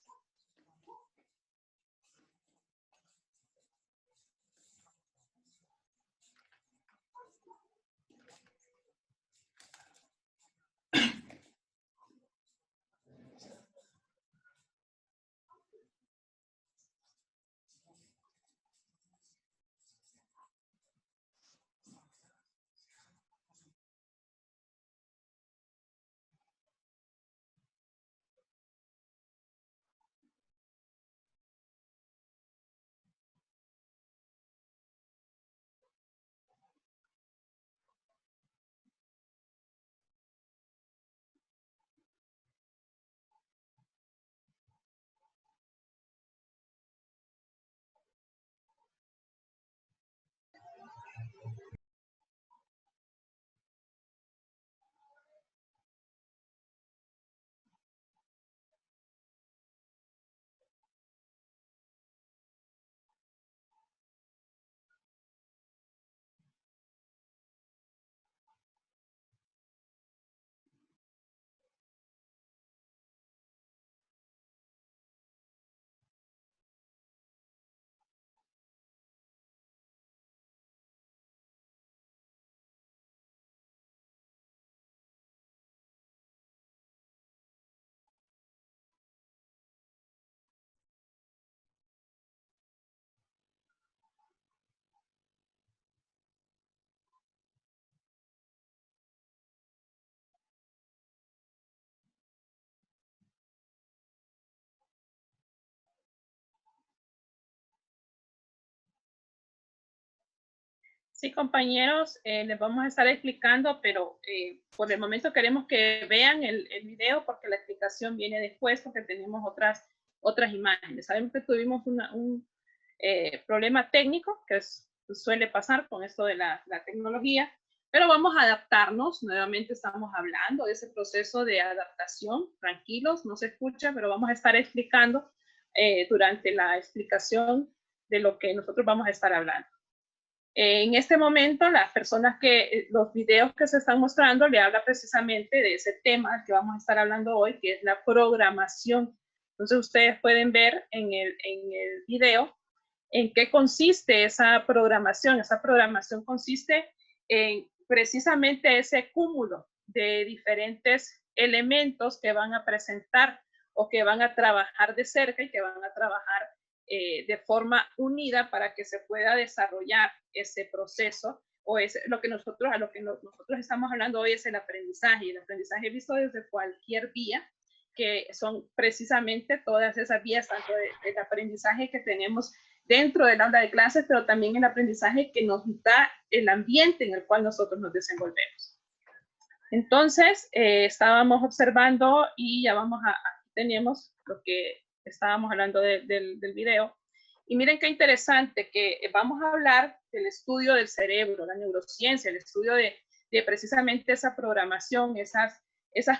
Sí, compañeros, les vamos a estar explicando, pero por el momento queremos que vean el video porque la explicación viene después porque tenemos otras imágenes. Sabemos que tuvimos un problema técnico que suele pasar con esto de la tecnología, pero vamos a adaptarnos. Nuevamente estamos hablando de ese proceso de adaptación. Tranquilos, no se escucha, pero vamos a estar explicando durante la explicación de lo que nosotros vamos a estar hablando. En este momento, las personas los videos que se están mostrando le habla precisamente de ese tema que vamos a estar hablando hoy, que es la programación. Entonces, ustedes pueden ver en el video en qué consiste esa programación. Esa programación consiste en precisamente ese cúmulo de diferentes elementos que van a presentar o que van a trabajar de cerca y que van a trabajar de forma unida para que se pueda desarrollar ese proceso o es lo que nosotros estamos hablando hoy es el aprendizaje, y el aprendizaje visto desde cualquier vía, que son precisamente todas esas vías, tanto del aprendizaje que tenemos dentro del aula de clases, pero también el aprendizaje que nos da el ambiente en el cual nosotros nos desenvolvemos. Entonces, estábamos observando y ya teníamos lo que estábamos hablando del video. Y miren qué interesante que vamos a hablar del estudio del cerebro, la neurociencia, el estudio de precisamente esa programación, esas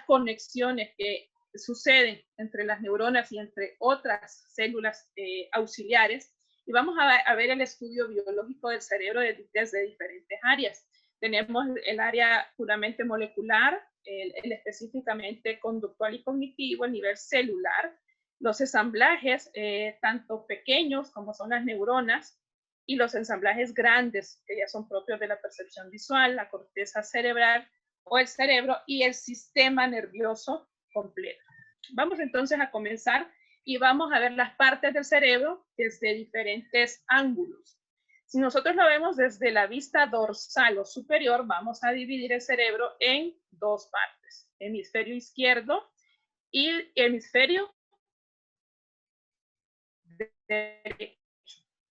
conexiones que suceden entre las neuronas y entre otras células auxiliares. Y vamos a ver el estudio biológico del cerebro desde diferentes áreas. Tenemos el área puramente molecular, el específicamente conductual y cognitivo, el nivel celular, los ensamblajes, tanto pequeños como son las neuronas, y los ensamblajes grandes, que ya son propios de la percepción visual, la corteza cerebral o el cerebro, y el sistema nervioso completo. Vamos entonces a comenzar y vamos a ver las partes del cerebro desde diferentes ángulos. Si nosotros lo vemos desde la vista dorsal o superior, vamos a dividir el cerebro en dos partes, hemisferio izquierdo y hemisferio derecho.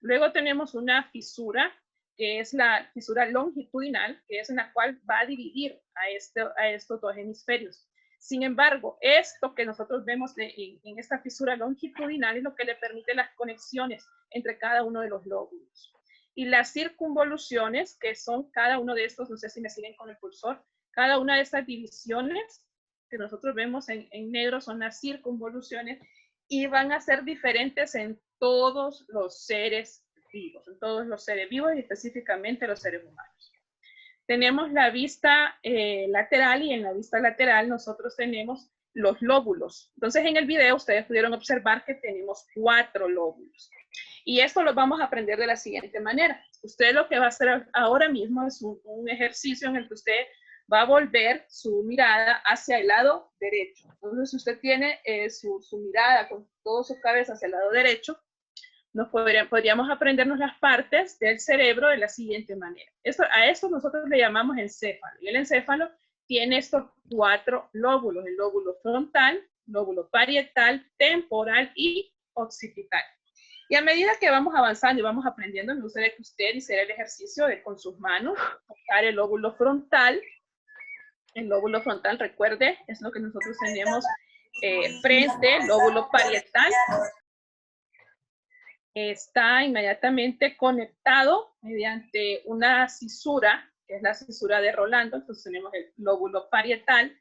Luego tenemos una fisura, que es la fisura longitudinal, que es en la cual va a dividir a estos dos hemisferios. Sin embargo, esto que nosotros vemos en esta fisura longitudinal es lo que le permite las conexiones entre cada uno de los lóbulos. Y las circunvoluciones, que son cada uno de estos, no sé si me siguen con el cursor, cada una de estas divisiones que nosotros vemos en negro son las circunvoluciones y van a ser diferentes en todos los seres vivos, y específicamente los seres humanos. Tenemos la vista lateral, y en la vista lateral nosotros tenemos los lóbulos. Entonces en el video ustedes pudieron observar que tenemos 4 lóbulos. Y esto lo vamos a aprender de la siguiente manera. Usted lo que va a hacer ahora mismo es un ejercicio en el que usted va a volver su mirada hacia el lado derecho. Entonces, si usted tiene su mirada con toda su cabeza hacia el lado derecho, podríamos aprendernos las partes del cerebro de la siguiente manera. A esto nosotros le llamamos encéfalo. Y el encéfalo tiene estos 4 lóbulos: el lóbulo frontal, lóbulo parietal, temporal y occipital. Y a medida que vamos avanzando y vamos aprendiendo, me gustaría que usted hiciera el ejercicio de con sus manos tocar el lóbulo frontal. El lóbulo frontal, recuerde, es lo que nosotros tenemos frente. El lóbulo parietal está inmediatamente conectado mediante una cisura, que es la cisura de Rolando. Entonces tenemos el lóbulo parietal,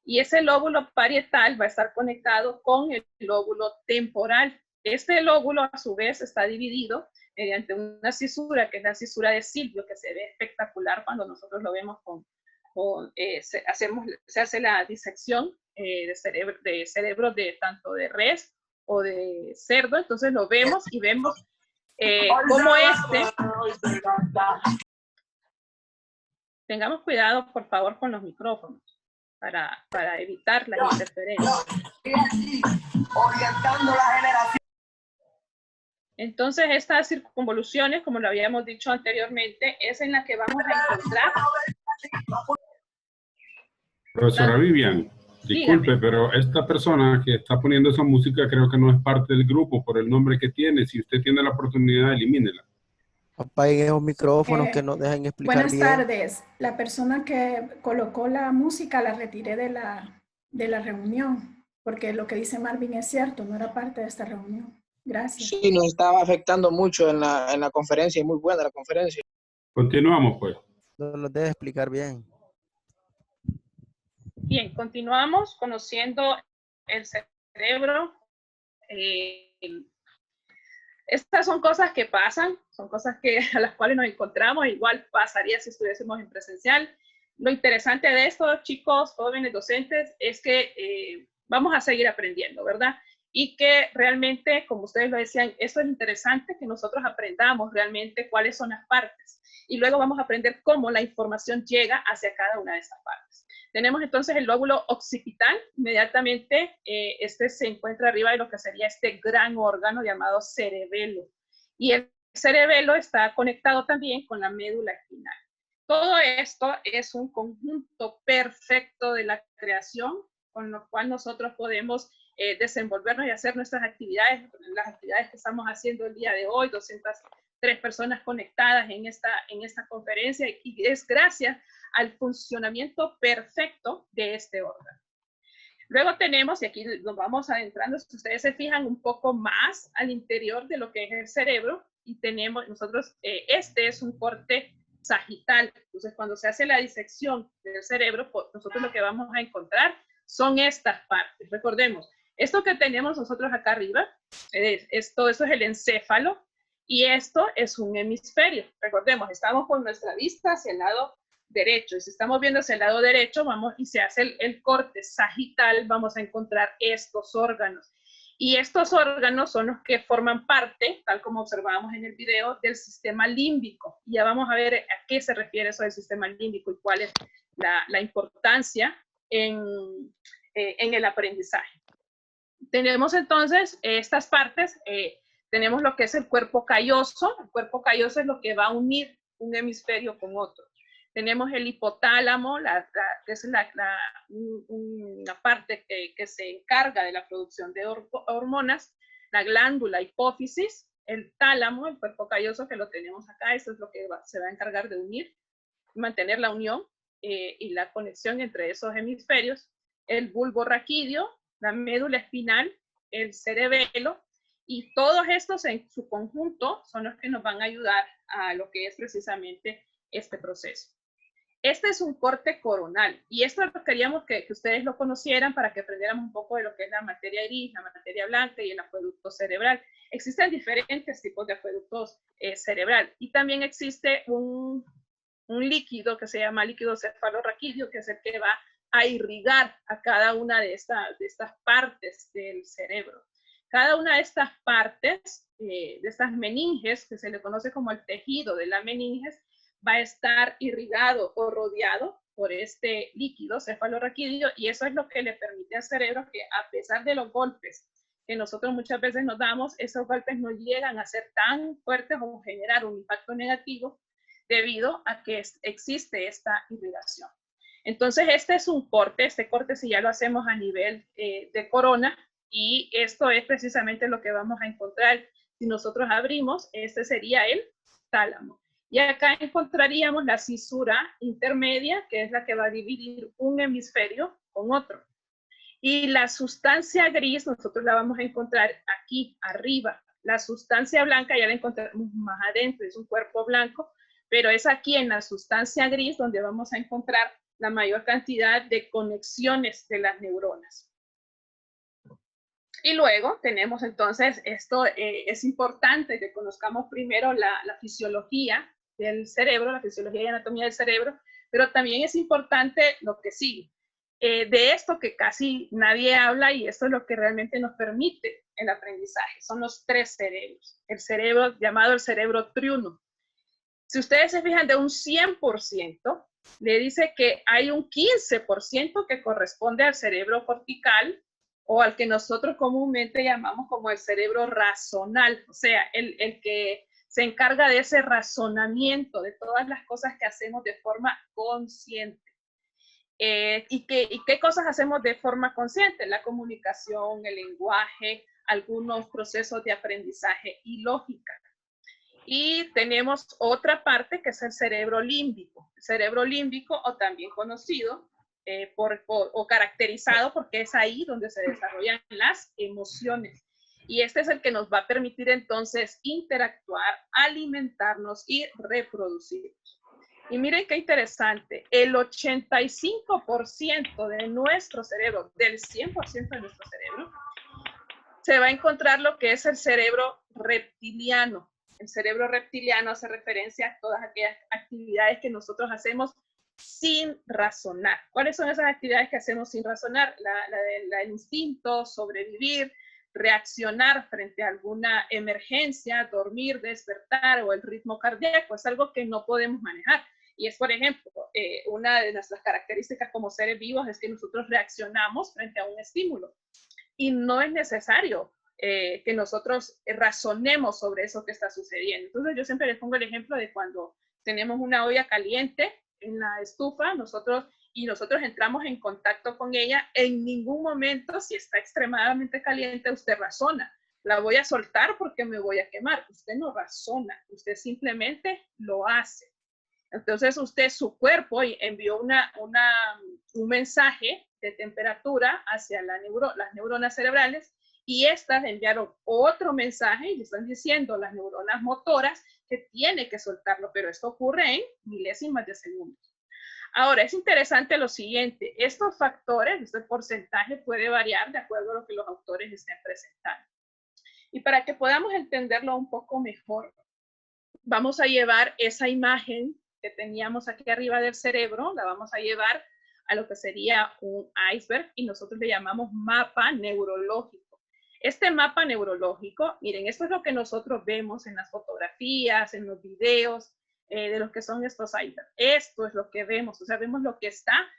y ese lóbulo parietal va a estar conectado con el lóbulo temporal. Este lóbulo, a su vez, está dividido mediante una cisura, que es la cisura de Silvio, que se ve espectacular cuando nosotros lo vemos se hace la disección de cerebro de tanto de res o de cerdo. Entonces lo vemos y vemos cómo tengamos cuidado, por favor, con los micrófonos para evitar las interferencias. Entonces, estas circunvoluciones, como lo habíamos dicho anteriormente, es en la que vamos a encontrar. Profesora Vivian, disculpe, dígame, pero esta persona que está poniendo esa música creo que no es parte del grupo por el nombre que tiene. Si usted tiene la oportunidad, elimínela. Apaguen esos micrófonos que no dejan explicar Buenas bien. tardes. La persona que colocó la música la retiré de la reunión, porque lo que dice Marvin es cierto, no era parte de esta reunión. Gracias. Sí, nos estaba afectando mucho en la conferencia, y muy buena la conferencia. Continuamos, pues. No los debe explicar bien. Bien, continuamos conociendo el cerebro. Estas son cosas que pasan, son cosas a las cuales nos encontramos, igual pasaría si estuviésemos en presencial. Lo interesante de esto, chicos, jóvenes, docentes, es que vamos a seguir aprendiendo, ¿verdad? Y que realmente, como ustedes lo decían, eso es interesante, que nosotros aprendamos realmente cuáles son las partes. Y luego vamos a aprender cómo la información llega hacia cada una de estas partes. Tenemos entonces el lóbulo occipital, inmediatamente este se encuentra arriba de lo que sería este gran órgano llamado cerebelo. Y el cerebelo está conectado también con la médula espinal. Todo esto es un conjunto perfecto de la creación con lo cual nosotros podemos desenvolvernos y hacer nuestras actividades, las actividades que estamos haciendo el día de hoy, 203 personas conectadas en esta conferencia, y es gracias al funcionamiento perfecto de este órgano. Luego tenemos, y aquí nos vamos adentrando, si ustedes se fijan un poco más al interior de lo que es el cerebro, y tenemos nosotros, este es un corte sagital. Entonces, cuando se hace la disección del cerebro, nosotros lo que vamos a encontrar son estas partes. Recordemos, esto que tenemos nosotros acá arriba, todo eso es el encéfalo, y esto es un hemisferio. Recordemos, estamos con nuestra vista hacia el lado derecho, y si estamos viendo hacia el lado derecho, vamos y se hace el corte sagital, vamos a encontrar estos órganos. Y estos órganos son los que forman parte, tal como observábamos en el video, del sistema límbico. Y ya vamos a ver a qué se refiere eso del sistema límbico y cuál es la importancia en el aprendizaje. Tenemos entonces estas partes, tenemos lo que es el cuerpo calloso. El cuerpo calloso es lo que va a unir un hemisferio con otro. Tenemos el hipotálamo, que es una parte que se encarga de la producción de hormonas, la glándula hipófisis, el tálamo, el cuerpo calloso que lo tenemos acá, eso es lo que se va a encargar de unir, mantener la unión y la conexión entre esos hemisferios, el bulbo raquídeo, la médula espinal, el cerebelo, y todos estos en su conjunto son los que nos van a ayudar a lo que es precisamente este proceso. Este es un corte coronal, y esto queríamos que ustedes lo conocieran para que aprendieran un poco de lo que es la materia gris, la materia blanca y el acueducto cerebral. Existen diferentes tipos de acueductos cerebral, y también existe un líquido que se llama líquido cefalorraquídeo, que es el que va a irrigar a cada una de estas partes del cerebro. Cada una de estas partes, de estas meninges, que se le conoce como el tejido de la meninges, va a estar irrigado o rodeado por este líquido cefalorraquídeo, y eso es lo que le permite al cerebro que, a pesar de los golpes que nosotros muchas veces nos damos, esos golpes no llegan a ser tan fuertes o generar un impacto negativo debido a que existe esta irrigación. Entonces, este es un corte, este corte si ya lo hacemos a nivel de corona, y esto es precisamente lo que vamos a encontrar si nosotros abrimos. Este sería el tálamo. Y acá encontraríamos la cisura intermedia, que es la que va a dividir un hemisferio con otro. Y la sustancia gris nosotros la vamos a encontrar aquí arriba. La sustancia blanca ya la encontramos más adentro, es un cuerpo blanco, pero es aquí en la sustancia gris donde vamos a encontrar la mayor cantidad de conexiones de las neuronas. Y luego tenemos entonces, esto es importante que conozcamos primero la fisiología del cerebro, la fisiología y anatomía del cerebro, pero también es importante lo que sigue. De esto que casi nadie habla, y esto es lo que realmente nos permite el aprendizaje, son los tres cerebros. El cerebro llamado el cerebro triuno. Si ustedes se fijan, de un 100%, le dice que hay un 15% que corresponde al cerebro cortical, o al que nosotros comúnmente llamamos como el cerebro razonal, o sea, el que se encarga de ese razonamiento de todas las cosas que hacemos de forma consciente. ¿Y qué cosas hacemos de forma consciente? La comunicación, el lenguaje, algunos procesos de aprendizaje y lógica. Y tenemos otra parte que es el cerebro límbico. El cerebro límbico, o también conocido o caracterizado, porque es ahí donde se desarrollan las emociones. Y este es el que nos va a permitir entonces interactuar, alimentarnos y reproducirnos. Y miren qué interesante, el 85% de nuestro cerebro, del 100% de nuestro cerebro, se va a encontrar lo que es el cerebro reptiliano. El cerebro reptiliano hace referencia a todas aquellas actividades que nosotros hacemos sin razonar. ¿Cuáles son esas actividades que hacemos sin razonar? La del instinto, sobrevivir, reaccionar frente a alguna emergencia, dormir, despertar o el ritmo cardíaco. Es algo que no podemos manejar. Y es, por ejemplo, una de nuestras características como seres vivos es que nosotros reaccionamos frente a un estímulo. Y no es necesario que nosotros razonemos sobre eso que está sucediendo. Entonces yo siempre les pongo el ejemplo de cuando tenemos una olla caliente en la estufa, nosotros entramos en contacto con ella, en ningún momento, si está extremadamente caliente, usted razona. La voy a soltar porque me voy a quemar. Usted no razona, usted simplemente lo hace. Entonces su cuerpo envió un mensaje de temperatura hacia las neuronas cerebrales y estas enviaron otro mensaje y le están diciendo las neuronas motoras que tiene que soltarlo, pero esto ocurre en milésimas de segundos. Ahora, es interesante lo siguiente, estos factores, este porcentaje puede variar de acuerdo a lo que los autores estén presentando. Y para que podamos entenderlo un poco mejor, vamos a llevar esa imagen que teníamos aquí arriba del cerebro, la vamos a llevar a lo que sería un iceberg y nosotros le llamamos mapa neurológico. Este mapa neurológico, miren, esto es lo que nosotros vemos en las fotografías, en los videos de lo que son estos icebergs. Esto es lo que vemos, o sea, vemos lo que está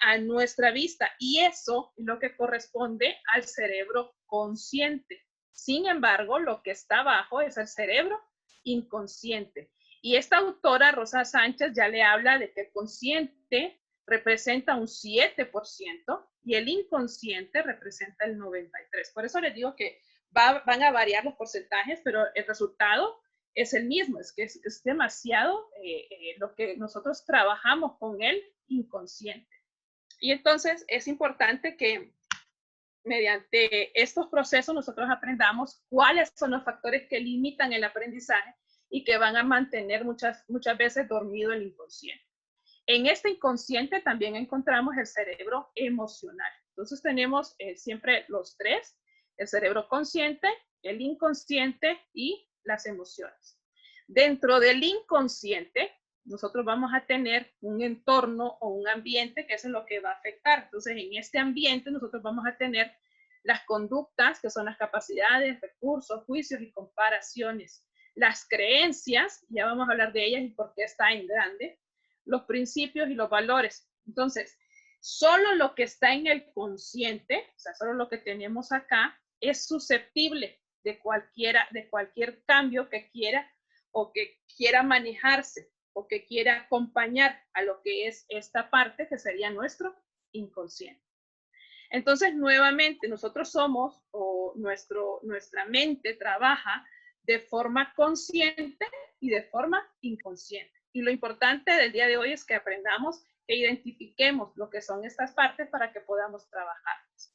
a nuestra vista y eso es lo que corresponde al cerebro consciente. Sin embargo, lo que está abajo es el cerebro inconsciente. Y esta autora, Rosa Sánchez, ya le habla de que el consciente representa un 7% y el inconsciente representa el 93%. Por eso les digo que van a variar los porcentajes, pero el resultado es el mismo, es que es demasiado lo que nosotros trabajamos con el inconsciente. Y entonces es importante que mediante estos procesos nosotros aprendamos cuáles son los factores que limitan el aprendizaje y que van a mantener muchas veces dormido el inconsciente. En este inconsciente también encontramos el cerebro emocional. Entonces tenemos siempre los tres, el cerebro consciente, el inconsciente y las emociones. Dentro del inconsciente, nosotros vamos a tener un entorno o un ambiente que es lo que va a afectar. Entonces, en este ambiente nosotros vamos a tener las conductas, que son las capacidades, recursos, juicios y comparaciones. Las creencias, ya vamos a hablar de ellas y por qué está en grande. Los principios y los valores. Entonces, solo lo que está en el consciente, o sea, solo lo que tenemos acá, es susceptible de cualquier cambio que quiera o que quiera manejarse o que quiera acompañar a lo que es esta parte que sería nuestro inconsciente. Entonces, nuevamente, nosotros somos o nuestra mente trabaja de forma consciente y de forma inconsciente. Y lo importante del día de hoy es que aprendamos e identifiquemos lo que son estas partes para que podamos trabajarlas.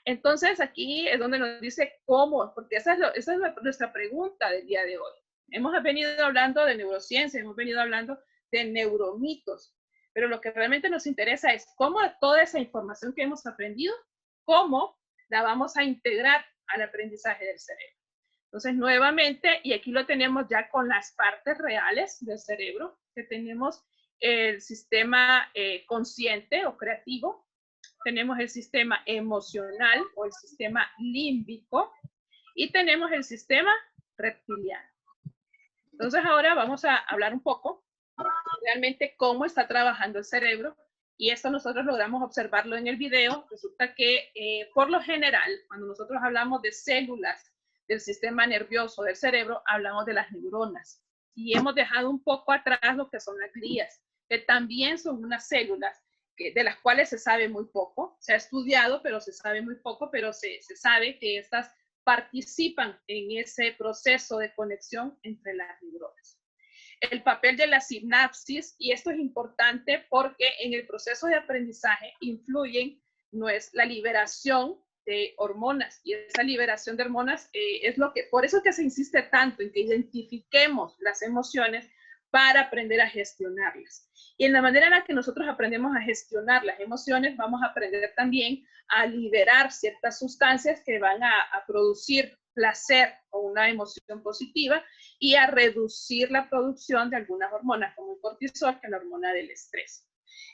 Entonces, aquí es donde nos dice cómo, porque esa es nuestra pregunta del día de hoy. Hemos venido hablando de neurociencia, hemos venido hablando de neuromitos, pero lo que realmente nos interesa es cómo toda esa información que hemos aprendido, cómo la vamos a integrar al aprendizaje del cerebro. Entonces, nuevamente, y aquí lo tenemos ya con las partes reales del cerebro, que tenemos el sistema consciente o creativo, tenemos el sistema emocional o el sistema límbico y tenemos el sistema reptiliano. Entonces, ahora vamos a hablar un poco realmente cómo está trabajando el cerebro y esto nosotros logramos observarlo en el video. Resulta que por lo general, cuando nosotros hablamos de células del sistema nervioso del cerebro, hablamos de las neuronas y hemos dejado un poco atrás lo que son las glías, que también son unas células de las cuales se sabe muy poco. Se ha estudiado, pero se sabe muy poco, pero se sabe que estas participan en ese proceso de conexión entre las neuronas. El papel de la sinapsis, y esto es importante porque en el proceso de aprendizaje influyen la liberación de hormonas, y esa liberación de hormonas es por eso que se insiste tanto en que identifiquemos las emociones para aprender a gestionarlas. Y en la manera en la que nosotros aprendemos a gestionar las emociones, vamos a aprender también a liberar ciertas sustancias que van a producir placer o una emoción positiva, y a reducir la producción de algunas hormonas como el cortisol, que es la hormona del estrés.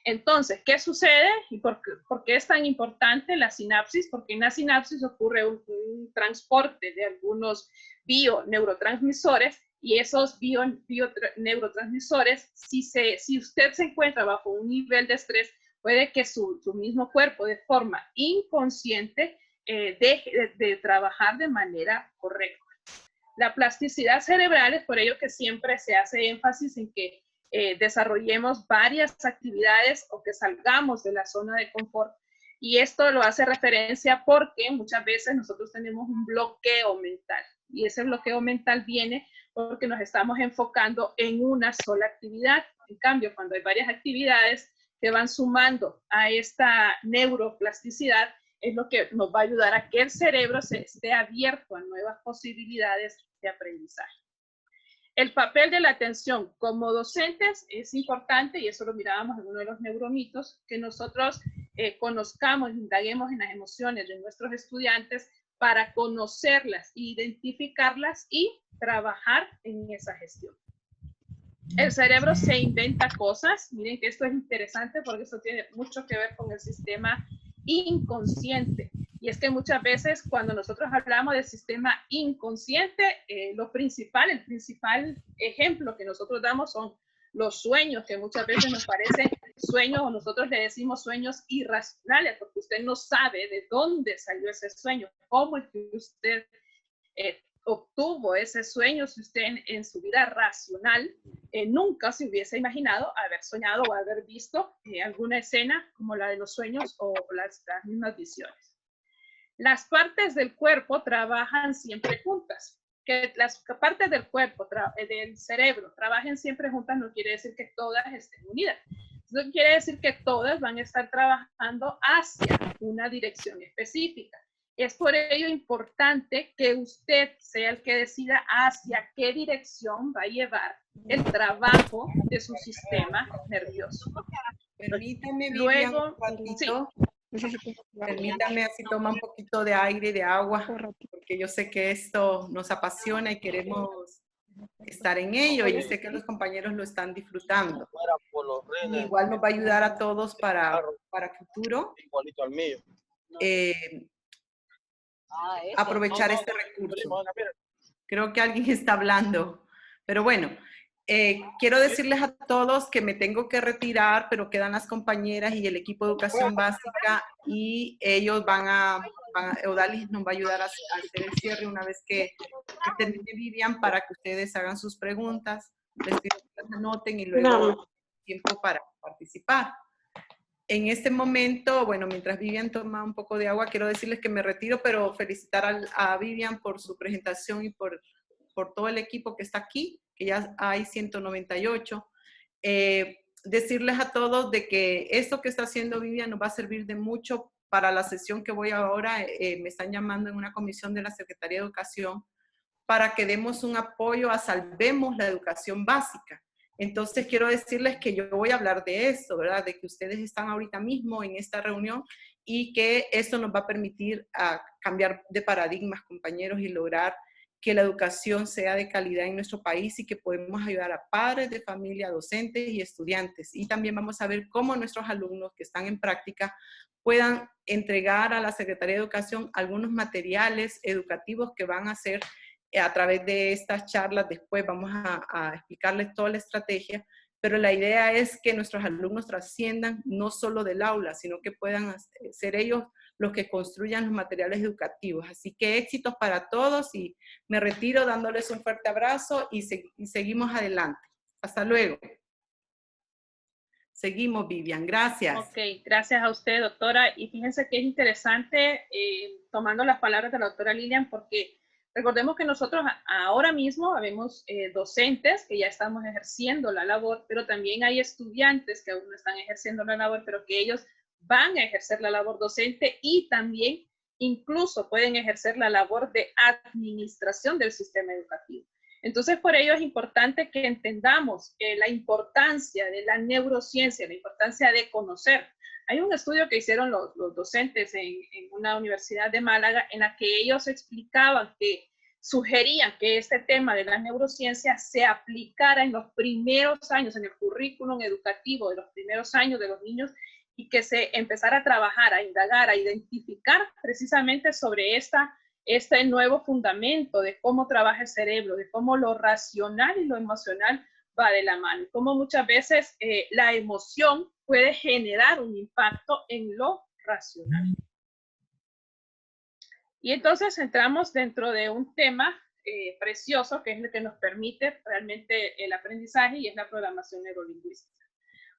Entonces, ¿qué sucede? ¿Y por qué es tan importante la sinapsis? Porque en la sinapsis ocurre un transporte de algunos bioneurotransmisores, y esos bioneurotransmisores, si usted se encuentra bajo un nivel de estrés, puede que su mismo cuerpo de forma inconsciente deje de trabajar de manera correcta. La plasticidad cerebral es por ello que siempre se hace énfasis en que desarrollemos varias actividades o que salgamos de la zona de confort. Y esto lo hace referencia porque muchas veces nosotros tenemos un bloqueo mental. Y ese bloqueo mental viene porque nos estamos enfocando en una sola actividad. En cambio, cuando hay varias actividades que van sumando a esta neuroplasticidad, es lo que nos va a ayudar a que el cerebro esté abierto a nuevas posibilidades de aprendizaje. El papel de la atención como docentes es importante, y eso lo mirábamos en uno de los neuromitos, que nosotros conozcamos, indaguemos en las emociones de nuestros estudiantes para conocerlas, identificarlas y trabajar en esa gestión. El cerebro se inventa cosas. Miren que esto es interesante porque esto tiene mucho que ver con el sistema inconsciente. Y es que muchas veces cuando nosotros hablamos del sistema inconsciente, el principal ejemplo que nosotros damos son los sueños, que muchas veces nos parecen sueños, o nosotros le decimos sueños irracionales, porque usted no sabe de dónde salió ese sueño, cómo es que usted obtuvo ese sueño, si usted en su vida racional nunca se hubiese imaginado haber soñado o haber visto alguna escena como la de los sueños o las mismas visiones. Las partes del cuerpo trabajan siempre juntas. Que las partes del cuerpo, del cerebro, trabajen siempre juntas no quiere decir que todas estén unidas. Eso quiere decir que todas van a estar trabajando hacia una dirección específica. Es por ello importante que usted sea el que decida hacia qué dirección va a llevar el trabajo de su sistema nervioso. Permítame, Luego, Vivian, un ratito. sí. Permítame, así toma un poquito de aire y de agua, porque yo sé que esto nos apasiona y queremos estar en ello, y sé que los compañeros lo están disfrutando. Y igual nos va a ayudar a todos para futuro. Igualito al mío. Aprovechar este recurso. Creo que alguien está hablando, pero bueno, quiero decirles a todos que me tengo que retirar, pero quedan las compañeras y el equipo de educación básica, y ellos Odalis nos va a ayudar a hacer el cierre una vez que termine Vivian, para que ustedes hagan sus preguntas, les pido que las anoten y luego tiempo para participar. En este momento, bueno, mientras Vivian toma un poco de agua, quiero decirles que me retiro, pero felicitar a Vivian por su presentación y por todo el equipo que está aquí, que ya hay 198. Decirles a todos de que esto que está haciendo Vivian nos va a servir de mucho para la sesión que voy ahora. Me están llamando en una comisión de la Secretaría de Educación para que demos un apoyo a Salvemos la Educación Básica. Entonces, quiero decirles que yo voy a hablar de esto, ¿verdad? De que ustedes están ahorita mismo en esta reunión y que esto nos va a permitir cambiar de paradigmas, compañeros, y lograr que la educación sea de calidad en nuestro país, y que podemos ayudar a padres de familia, docentes y estudiantes. Y también vamos a ver cómo nuestros alumnos que están en práctica puedan entregar a la Secretaría de Educación algunos materiales educativos que van a ser a través de estas charlas. Después vamos a explicarles toda la estrategia, pero la idea es que nuestros alumnos trasciendan no solo del aula, sino que puedan ser ellos los que construyan los materiales educativos. Así que éxitos para todos, y me retiro dándoles un fuerte abrazo y seguimos adelante. Hasta luego. Seguimos, Vivian. Gracias. Ok, gracias a usted, doctora. Y fíjense que es interesante, tomando las palabras de la doctora Lilian, porque recordemos que nosotros ahora mismo habemos docentes que ya estamos ejerciendo la labor, pero también hay estudiantes que aún no están ejerciendo la labor, pero que ellos van a ejercer la labor docente y también incluso pueden ejercer la labor de administración del sistema educativo. Entonces, por ello es importante que entendamos la importancia de la neurociencia, la importancia de conocer. Hay un estudio que hicieron los docentes en una universidad de Málaga en la que ellos explicaban que sugerían que este tema de la neurociencia se aplicara en los primeros años, en el currículum educativo de los primeros años de los niños, y que se empezara a trabajar, a indagar, a identificar precisamente sobre este nuevo fundamento de cómo trabaja el cerebro, de cómo lo racional y lo emocional va de la mano. Cómo muchas veces la emoción puede generar un impacto en lo racional. Y entonces entramos dentro de un tema precioso que es el que nos permite realmente el aprendizaje y es la programación neurolingüística.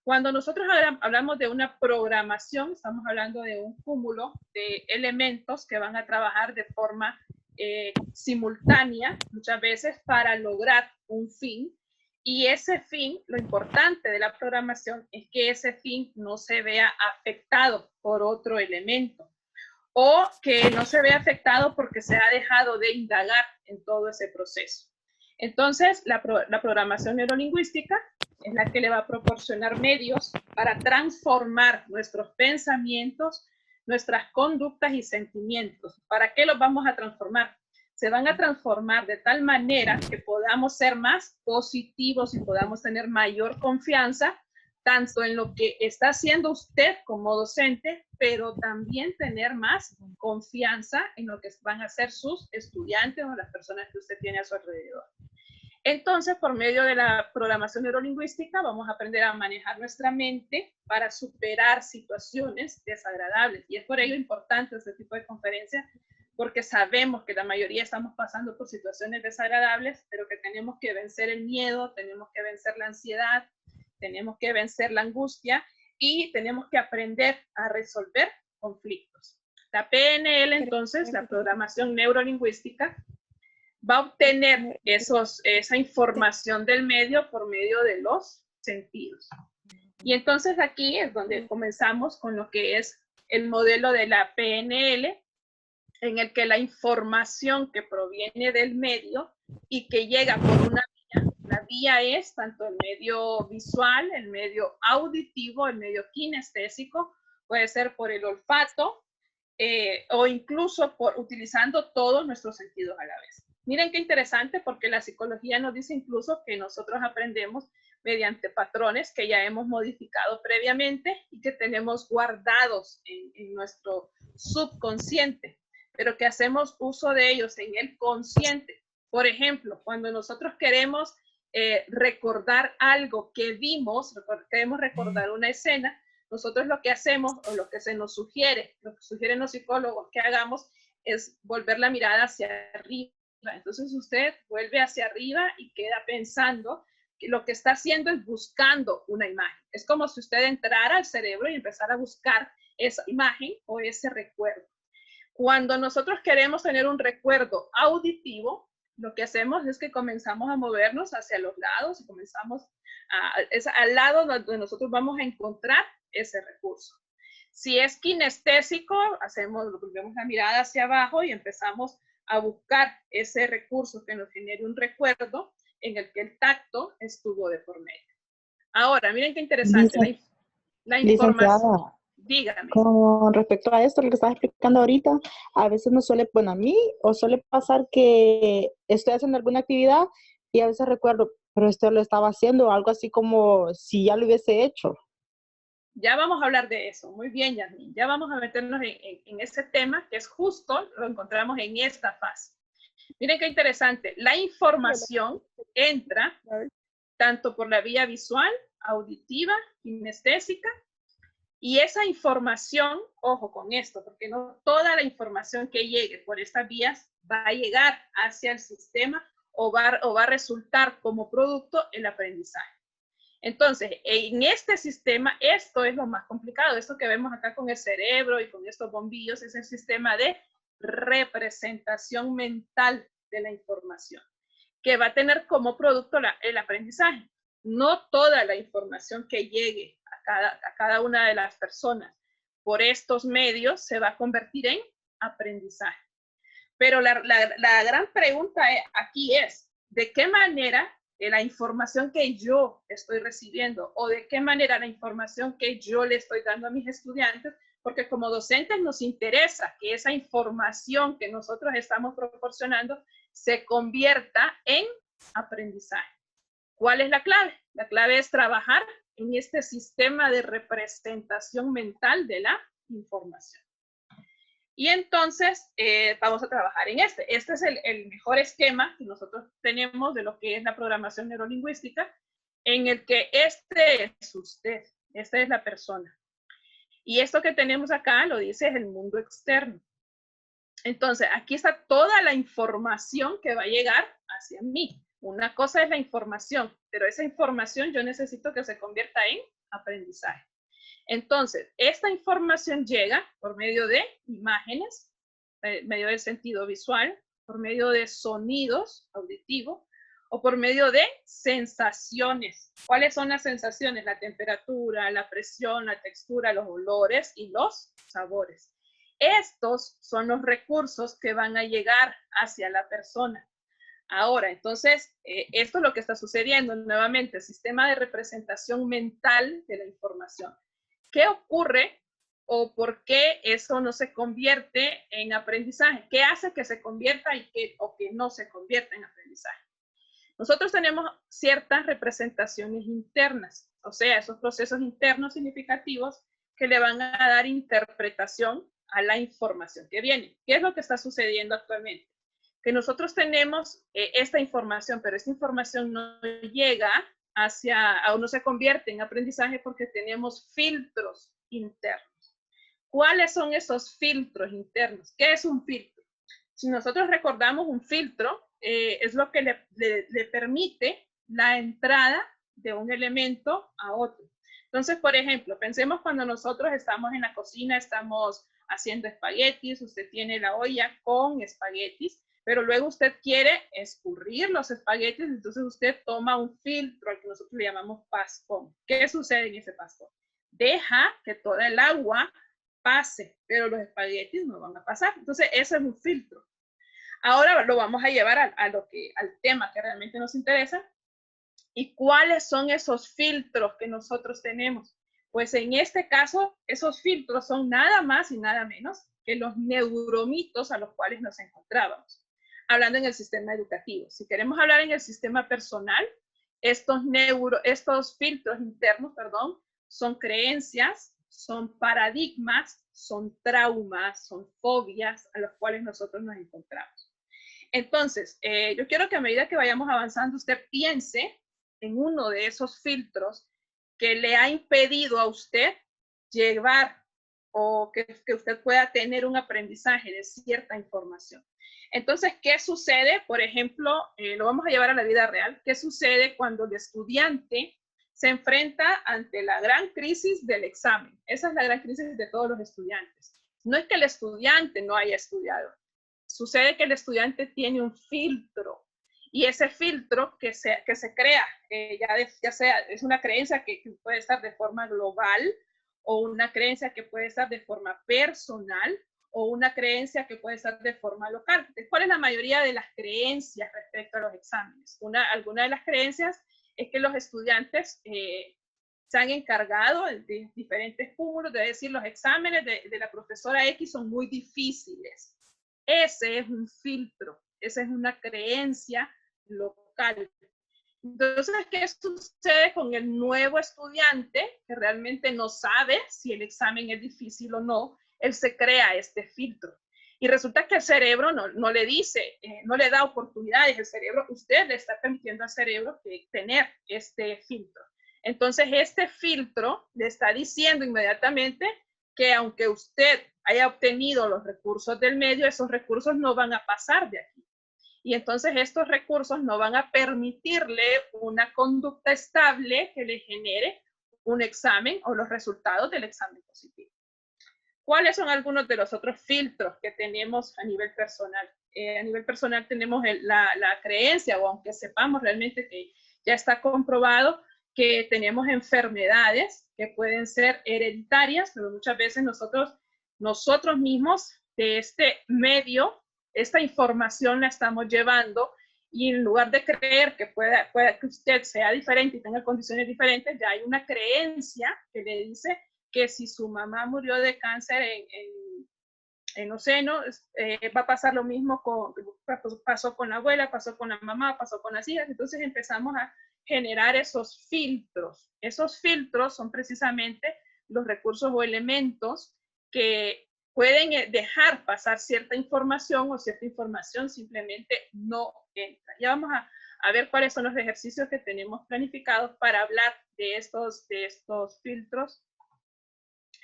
Cuando nosotros hablamos de una programación, estamos hablando de un cúmulo de elementos que van a trabajar de forma simultánea, muchas veces para lograr un fin. Y ese fin, lo importante de la programación es que ese fin no se vea afectado por otro elemento o que no se vea afectado porque se ha dejado de indagar en todo ese proceso. Entonces, la programación neurolingüística es la que le va a proporcionar medios para transformar nuestros pensamientos, nuestras conductas y sentimientos. ¿Para qué los vamos a transformar? Se van a transformar de tal manera que podamos ser más positivos y podamos tener mayor confianza, tanto en lo que está haciendo usted como docente, pero también tener más confianza en lo que van a hacer sus estudiantes o las personas que usted tiene a su alrededor. Entonces, por medio de la programación neurolingüística, vamos a aprender a manejar nuestra mente para superar situaciones desagradables. Y es por ello importante este tipo de conferencias, porque sabemos que la mayoría estamos pasando por situaciones desagradables, pero que tenemos que vencer el miedo, tenemos que vencer la ansiedad, tenemos que vencer la angustia y tenemos que aprender a resolver conflictos. La PNL, entonces, la programación neurolingüística, va a obtener esa información del medio por medio de los sentidos. Y entonces aquí es donde comenzamos con lo que es el modelo de la PNL, en el que la información que proviene del medio y que llega por una vía, la vía es tanto el medio visual, el medio auditivo, el medio kinestésico, puede ser por el olfato o incluso utilizando todos nuestros sentidos a la vez. Miren qué interesante, porque la psicología nos dice incluso que nosotros aprendemos mediante patrones que ya hemos modificado previamente y que tenemos guardados en nuestro subconsciente, pero que hacemos uso de ellos en el consciente. Por ejemplo, cuando nosotros queremos recordar algo que vimos, queremos recordar una escena, nosotros lo que hacemos, o lo que se nos sugiere, lo que sugieren los psicólogos que hagamos, es volver la mirada hacia arriba. Entonces usted vuelve hacia arriba y queda pensando que lo que está haciendo es buscando una imagen. Es como si usted entrara al cerebro y empezara a buscar esa imagen o ese recuerdo. Cuando nosotros queremos tener un recuerdo auditivo, lo que hacemos es que comenzamos a movernos hacia los lados y comenzamos al lado donde nosotros vamos a encontrar ese recurso. Si es kinestésico, volvemos la mirada hacia abajo y empezamos a buscar ese recurso que nos genere un recuerdo en el que el tacto estuvo de por medio. Ahora, miren qué interesante la información. Dígame. Con respecto a esto, lo que estás explicando ahorita, a veces nos suele, bueno, a mí, o suele pasar que estoy haciendo alguna actividad y a veces recuerdo, pero esto lo estaba haciendo, algo así como si ya lo hubiese hecho. Ya vamos a hablar de eso. Muy bien, Yasmin. Ya vamos a meternos en ese tema, que es justo, lo encontramos en esta fase. Miren qué interesante. La información entra tanto por la vía visual, auditiva, kinestésica, y esa información, ojo con esto, porque no toda la información que llegue por estas vías va a llegar hacia el sistema o va a resultar como producto el aprendizaje. Entonces, en este sistema, esto es lo más complicado. Esto que vemos acá con el cerebro y con estos bombillos es el sistema de representación mental de la información, que va a tener como producto el aprendizaje. No toda la información que llegue a cada una de las personas por estos medios se va a convertir en aprendizaje. Pero la gran pregunta aquí es, ¿de qué manera la información que yo estoy recibiendo o de qué manera la información que yo le estoy dando a mis estudiantes? Porque como docentes nos interesa que esa información que nosotros estamos proporcionando se convierta en aprendizaje. ¿Cuál es la clave? La clave es trabajar en este sistema de representación mental de la información. Y entonces vamos a trabajar en este. Este es el mejor esquema que nosotros tenemos de lo que es la programación neurolingüística, en el que este es usted, esta es la persona. Y esto que tenemos acá lo dice el mundo externo. Entonces, aquí está toda la información que va a llegar hacia mí. Una cosa es la información, pero esa información yo necesito que se convierta en aprendizaje. Entonces, esta información llega por medio de imágenes, medio del sentido visual, por medio de sonidos auditivos o por medio de sensaciones. ¿Cuáles son las sensaciones? La temperatura, la presión, la textura, los olores y los sabores. Estos son los recursos que van a llegar hacia la persona. Ahora, entonces, esto es lo que está sucediendo nuevamente, el sistema de representación mental de la información. ¿Qué ocurre o por qué eso no se convierte en aprendizaje? ¿Qué hace que se convierta o que no se convierta en aprendizaje? Nosotros tenemos ciertas representaciones internas, o sea, esos procesos internos significativos que le van a dar interpretación a la información que viene. ¿Qué es lo que está sucediendo actualmente? Que nosotros tenemos esta información, pero esta información no llega o no se convierte en aprendizaje porque tenemos filtros internos. ¿Cuáles son esos filtros internos? ¿Qué es un filtro? Si nosotros recordamos, un filtro es lo que le permite la entrada de un elemento a otro. Entonces, por ejemplo, pensemos cuando nosotros estamos en la cocina, estamos haciendo espaguetis, usted tiene la olla con espaguetis, pero luego usted quiere escurrir los espaguetis, entonces usted toma un filtro al que nosotros le llamamos pascón. ¿Qué sucede en ese pascón? Deja que toda el agua pase, pero los espaguetis no van a pasar. Entonces, ese es un filtro. Ahora lo vamos a llevar al tema que realmente nos interesa. ¿Y cuáles son esos filtros que nosotros tenemos? Pues en este caso, esos filtros son nada más y nada menos que los neuromitos a los cuales nos encontrábamos, hablando en el sistema educativo. Si queremos hablar en el sistema personal, estos filtros internos, son creencias, son paradigmas, son traumas, son fobias a los cuales nosotros nos encontramos. Entonces, yo quiero que a medida que vayamos avanzando, usted piense en uno de esos filtros que le ha impedido a usted llevar o que usted pueda tener un aprendizaje de cierta información. Entonces, ¿qué sucede? Por ejemplo, lo vamos a llevar a la vida real. ¿Qué sucede cuando el estudiante se enfrenta ante la gran crisis del examen? Esa es la gran crisis de todos los estudiantes. No es que el estudiante no haya estudiado. Sucede que el estudiante tiene un filtro. Y ese filtro que se crea, ya sea, es una creencia que puede estar de forma global, o una creencia que puede estar de forma personal, o una creencia que puede estar de forma local. ¿Cuál es la mayoría de las creencias respecto a los exámenes? Alguna de las creencias es que los estudiantes se han encargado de diferentes cúmulos de decir los exámenes de la profesora X son muy difíciles. Ese es un filtro, esa es una creencia local. Entonces, ¿qué sucede con el nuevo estudiante que realmente no sabe si el examen es difícil o no? Él se crea este filtro. Y resulta que el cerebro no le dice, no le da oportunidades. El cerebro, usted le está permitiendo al cerebro tener este filtro. Entonces, este filtro le está diciendo inmediatamente que aunque usted haya obtenido los recursos del medio, esos recursos no van a pasar de aquí. Y entonces estos recursos no van a permitirle una conducta estable que le genere un examen o los resultados del examen positivo. ¿Cuáles son algunos de los otros filtros que tenemos a nivel personal? A nivel personal tenemos la creencia, o aunque sepamos realmente que ya está comprobado que tenemos enfermedades que pueden ser hereditarias, pero muchas veces nosotros mismos de este medio, esta información la estamos llevando, y en lugar de creer que pueda que usted sea diferente y tenga condiciones diferentes, ya hay una creencia que le dice que si su mamá murió de cáncer en los senos, va a pasar lo mismo pasó con la abuela, pasó con la mamá, pasó con las hijas. Entonces empezamos a generar esos filtros. Esos filtros son precisamente los recursos o elementos que pueden dejar pasar cierta información, o cierta información simplemente no entra. Ya vamos a ver cuáles son los ejercicios que tenemos planificados para hablar de estos filtros,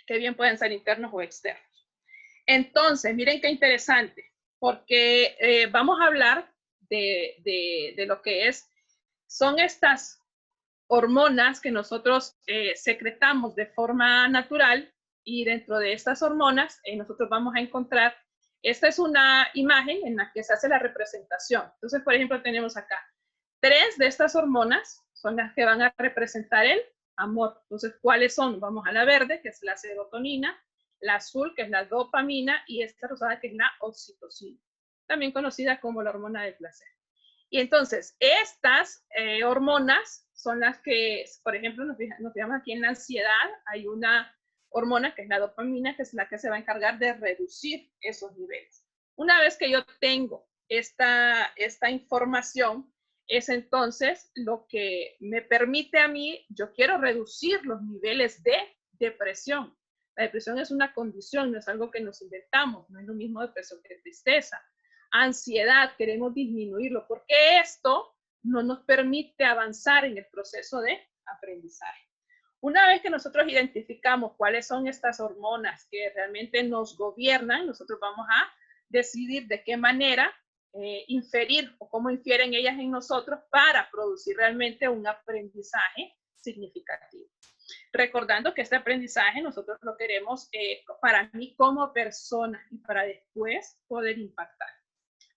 que bien pueden ser internos o externos. Entonces, miren qué interesante, porque vamos a hablar de lo que son estas hormonas que nosotros secretamos de forma natural, y dentro de estas hormonas nosotros vamos a encontrar, esta es una imagen en la que se hace la representación. Entonces, por ejemplo, tenemos acá 3 de estas hormonas son las que van a representar el amor. Entonces, ¿cuáles son? Vamos a la verde, que es la serotonina, la azul, que es la dopamina, y esta rosada, que es la oxitocina, también conocida como la hormona del placer. Y entonces, estas hormonas son las que, por ejemplo, nos fijamos aquí en la ansiedad, hay una hormona que es la dopamina, que es la que se va a encargar de reducir esos niveles. Una vez que yo tengo esta información, es entonces lo que me permite a mí, yo quiero reducir los niveles de depresión. La depresión es una condición, no es algo que nos inventamos, no es lo mismo depresión que tristeza. Ansiedad, queremos disminuirlo, porque esto no nos permite avanzar en el proceso de aprendizaje. Una vez que nosotros identificamos cuáles son estas hormonas que realmente nos gobiernan, nosotros vamos a decidir de qué manera inferir o cómo infieren ellas en nosotros para producir realmente un aprendizaje significativo. Recordando que este aprendizaje nosotros lo queremos para mí como persona y para después poder impactar.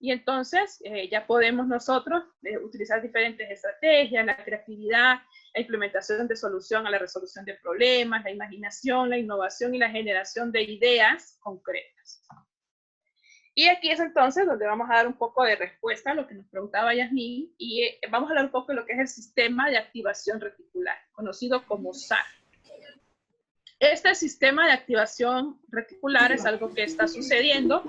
Y entonces ya podemos nosotros utilizar diferentes estrategias, la creatividad, la implementación de solución a la resolución de problemas, la imaginación, la innovación y la generación de ideas concretas. Y aquí es entonces donde vamos a dar un poco de respuesta a lo que nos preguntaba Yasmín, y vamos a hablar un poco de lo que es el sistema de activación reticular, conocido como SAR. Este sistema de activación reticular es algo que está sucediendo.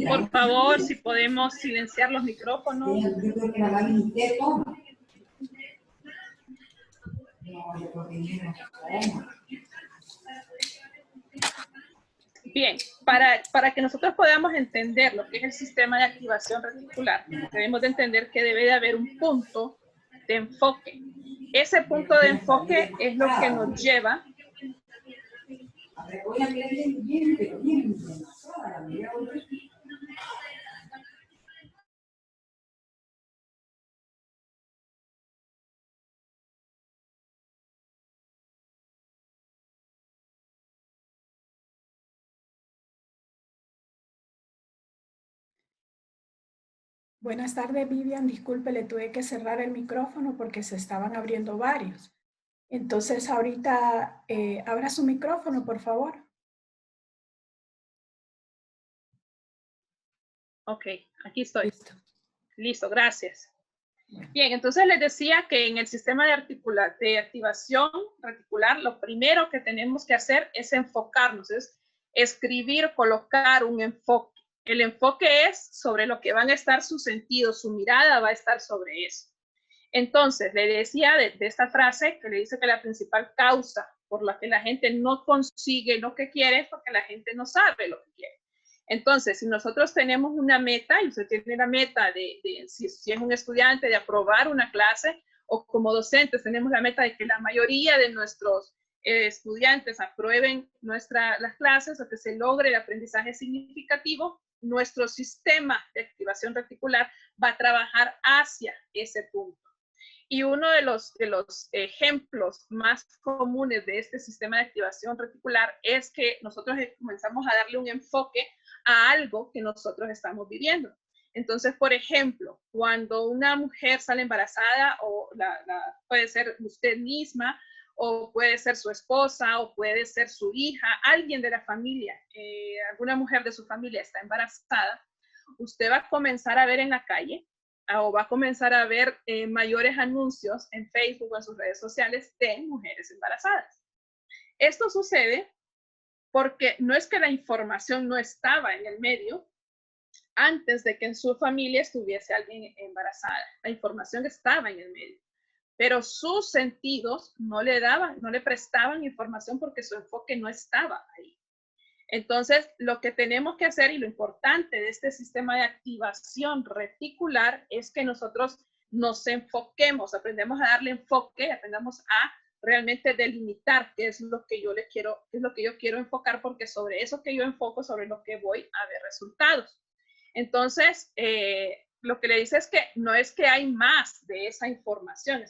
Por favor, si podemos silenciar los micrófonos. Bien, para que nosotros podamos entender lo que es el sistema de activación reticular, debemos de entender que debe de haber un punto de enfoque. Ese punto de enfoque es lo que nos lleva Buenas tardes, Vivian. Disculpe, le tuve que cerrar el micrófono porque se estaban abriendo varios. Entonces, ahorita abra su micrófono, por favor. Ok, aquí estoy. Listo, gracias. Bien, entonces les decía que en el sistema de activación reticular, lo primero que tenemos que hacer es enfocarnos, es escribir, colocar un enfoque. El enfoque es sobre lo que van a estar sus sentidos, su mirada va a estar sobre eso. Entonces, le decía de esta frase que le dice que la principal causa por la que la gente no consigue lo que quiere es porque la gente no sabe lo que quiere. Entonces, si nosotros tenemos una meta, y usted tiene la meta si es un estudiante, de aprobar una clase, o como docentes tenemos la meta de que la mayoría de nuestros estudiantes aprueben las clases o que se logre el aprendizaje significativo, nuestro sistema de activación reticular va a trabajar hacia ese punto. Y uno de los ejemplos más comunes de este sistema de activación reticular es que nosotros comenzamos a darle un enfoque a algo que nosotros estamos viviendo. Entonces, por ejemplo, cuando una mujer sale embarazada, o puede ser usted misma, o puede ser su esposa, o puede ser su hija, alguien de la familia, alguna mujer de su familia está embarazada, usted va a comenzar a ver en la calle, o va a comenzar a ver mayores anuncios en Facebook o en sus redes sociales de mujeres embarazadas. Esto sucede porque no es que la información no estaba en el medio antes de que en su familia estuviese alguien embarazada. La información estaba en el medio, pero sus sentidos no le prestaban información porque su enfoque no estaba ahí. Entonces, lo que tenemos que hacer y lo importante de este sistema de activación reticular es que nosotros nos enfoquemos, aprendemos a darle enfoque, aprendamos a realmente delimitar qué es lo que yo quiero enfocar, porque sobre eso que yo enfoco, sobre lo que voy a ver resultados. Entonces, lo que le dice es que no es que hay más de esa información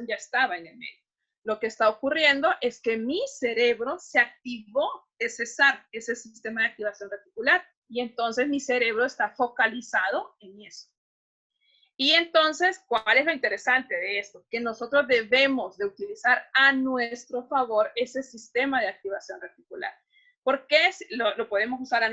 ya estaba en el medio. Lo que está ocurriendo es que mi cerebro se activó ese SAR, ese sistema de activación reticular, y entonces mi cerebro está focalizado en eso. Y entonces, ¿cuál es lo interesante de esto? Que nosotros debemos de utilizar a nuestro favor ese sistema de activación reticular. ¿Por qué lo podemos usar a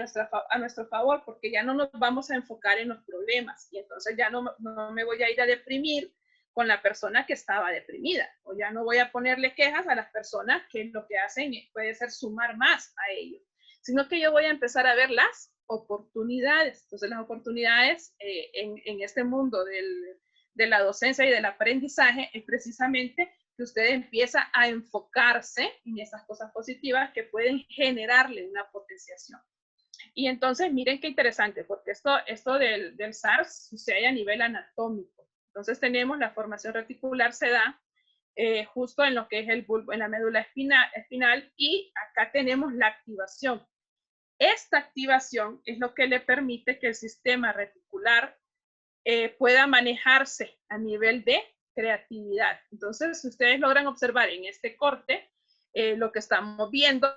nuestro favor? Porque ya no nos vamos a enfocar en los problemas, y entonces ya no me voy a ir a deprimir con la persona que estaba deprimida, o ya no voy a ponerle quejas a las personas que lo que hacen puede ser sumar más a ellos, sino que yo voy a empezar a ver las oportunidades. Entonces, las oportunidades en este mundo de la docencia y del aprendizaje es precisamente que usted empieza a enfocarse en esas cosas positivas que pueden generarle una potenciación. Y entonces, miren qué interesante, porque esto del SARS sucede a nivel anatómico. Entonces tenemos la formación reticular se da justo en lo que es el bulbo, en la médula espinal, y acá tenemos la activación. Esta activación es lo que le permite que el sistema reticular pueda manejarse a nivel de creatividad. Entonces, si ustedes logran observar en este corte, lo que estamos viendo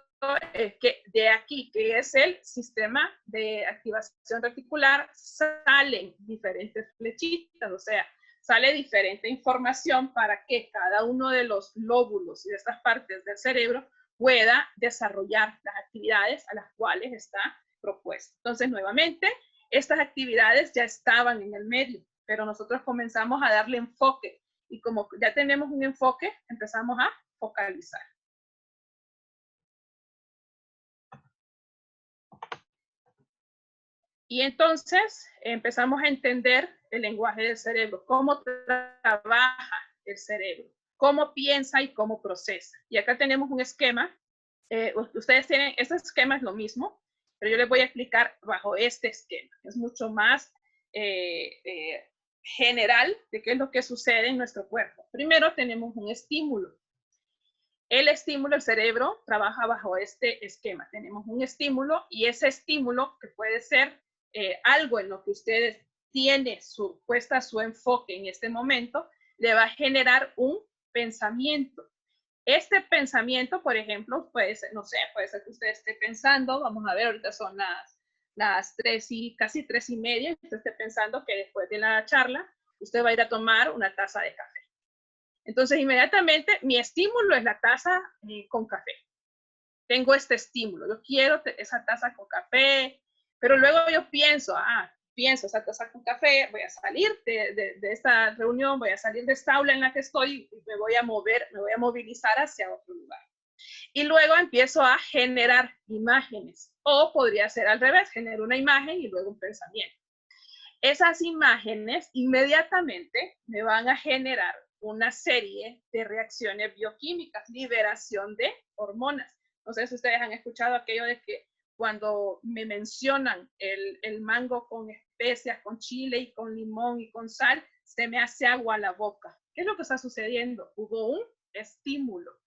es que de aquí, que es el sistema de activación reticular, salen diferentes flechitas, o sea, sale diferente información para que cada uno de los lóbulos y de estas partes del cerebro pueda desarrollar las actividades a las cuales está propuesto. Entonces, nuevamente, estas actividades ya estaban en el medio, pero nosotros comenzamos a darle enfoque, y como ya tenemos un enfoque, empezamos a focalizar. Y entonces empezamos a entender el lenguaje del cerebro, cómo trabaja el cerebro, cómo piensa y cómo procesa. Y acá tenemos un esquema. Ustedes tienen, este esquema es lo mismo, pero yo les voy a explicar bajo este esquema. Es mucho más general de qué es lo que sucede en nuestro cuerpo. Primero tenemos un estímulo. El estímulo, el cerebro, trabaja bajo este esquema. Tenemos un estímulo, y ese estímulo, que puede ser algo en lo que ustedes tienen puesta su enfoque en este momento, le va a generar un pensamiento. Este pensamiento, por ejemplo, puede ser, no sé, puede ser que usted esté pensando, vamos a ver, ahorita son las 3 y casi 3:30, usted esté pensando que después de la charla, usted va a ir a tomar una taza de café. Entonces, inmediatamente, mi estímulo es la taza con café. Tengo este estímulo, yo quiero esa taza con café, pero luego yo pienso esa taza con café, voy a salir de esta reunión, voy a salir de esta aula en la que estoy, y me voy a movilizar hacia otro lugar. Y luego empiezo a generar imágenes, o podría ser al revés, genero una imagen y luego un pensamiento. Esas imágenes inmediatamente me van a generar una serie de reacciones bioquímicas, liberación de hormonas. No sé si ustedes han escuchado aquello de que cuando me mencionan el mango con especias, con chile y con limón y con sal, se me hace agua a la boca. ¿Qué es lo que está sucediendo? Hubo un estímulo.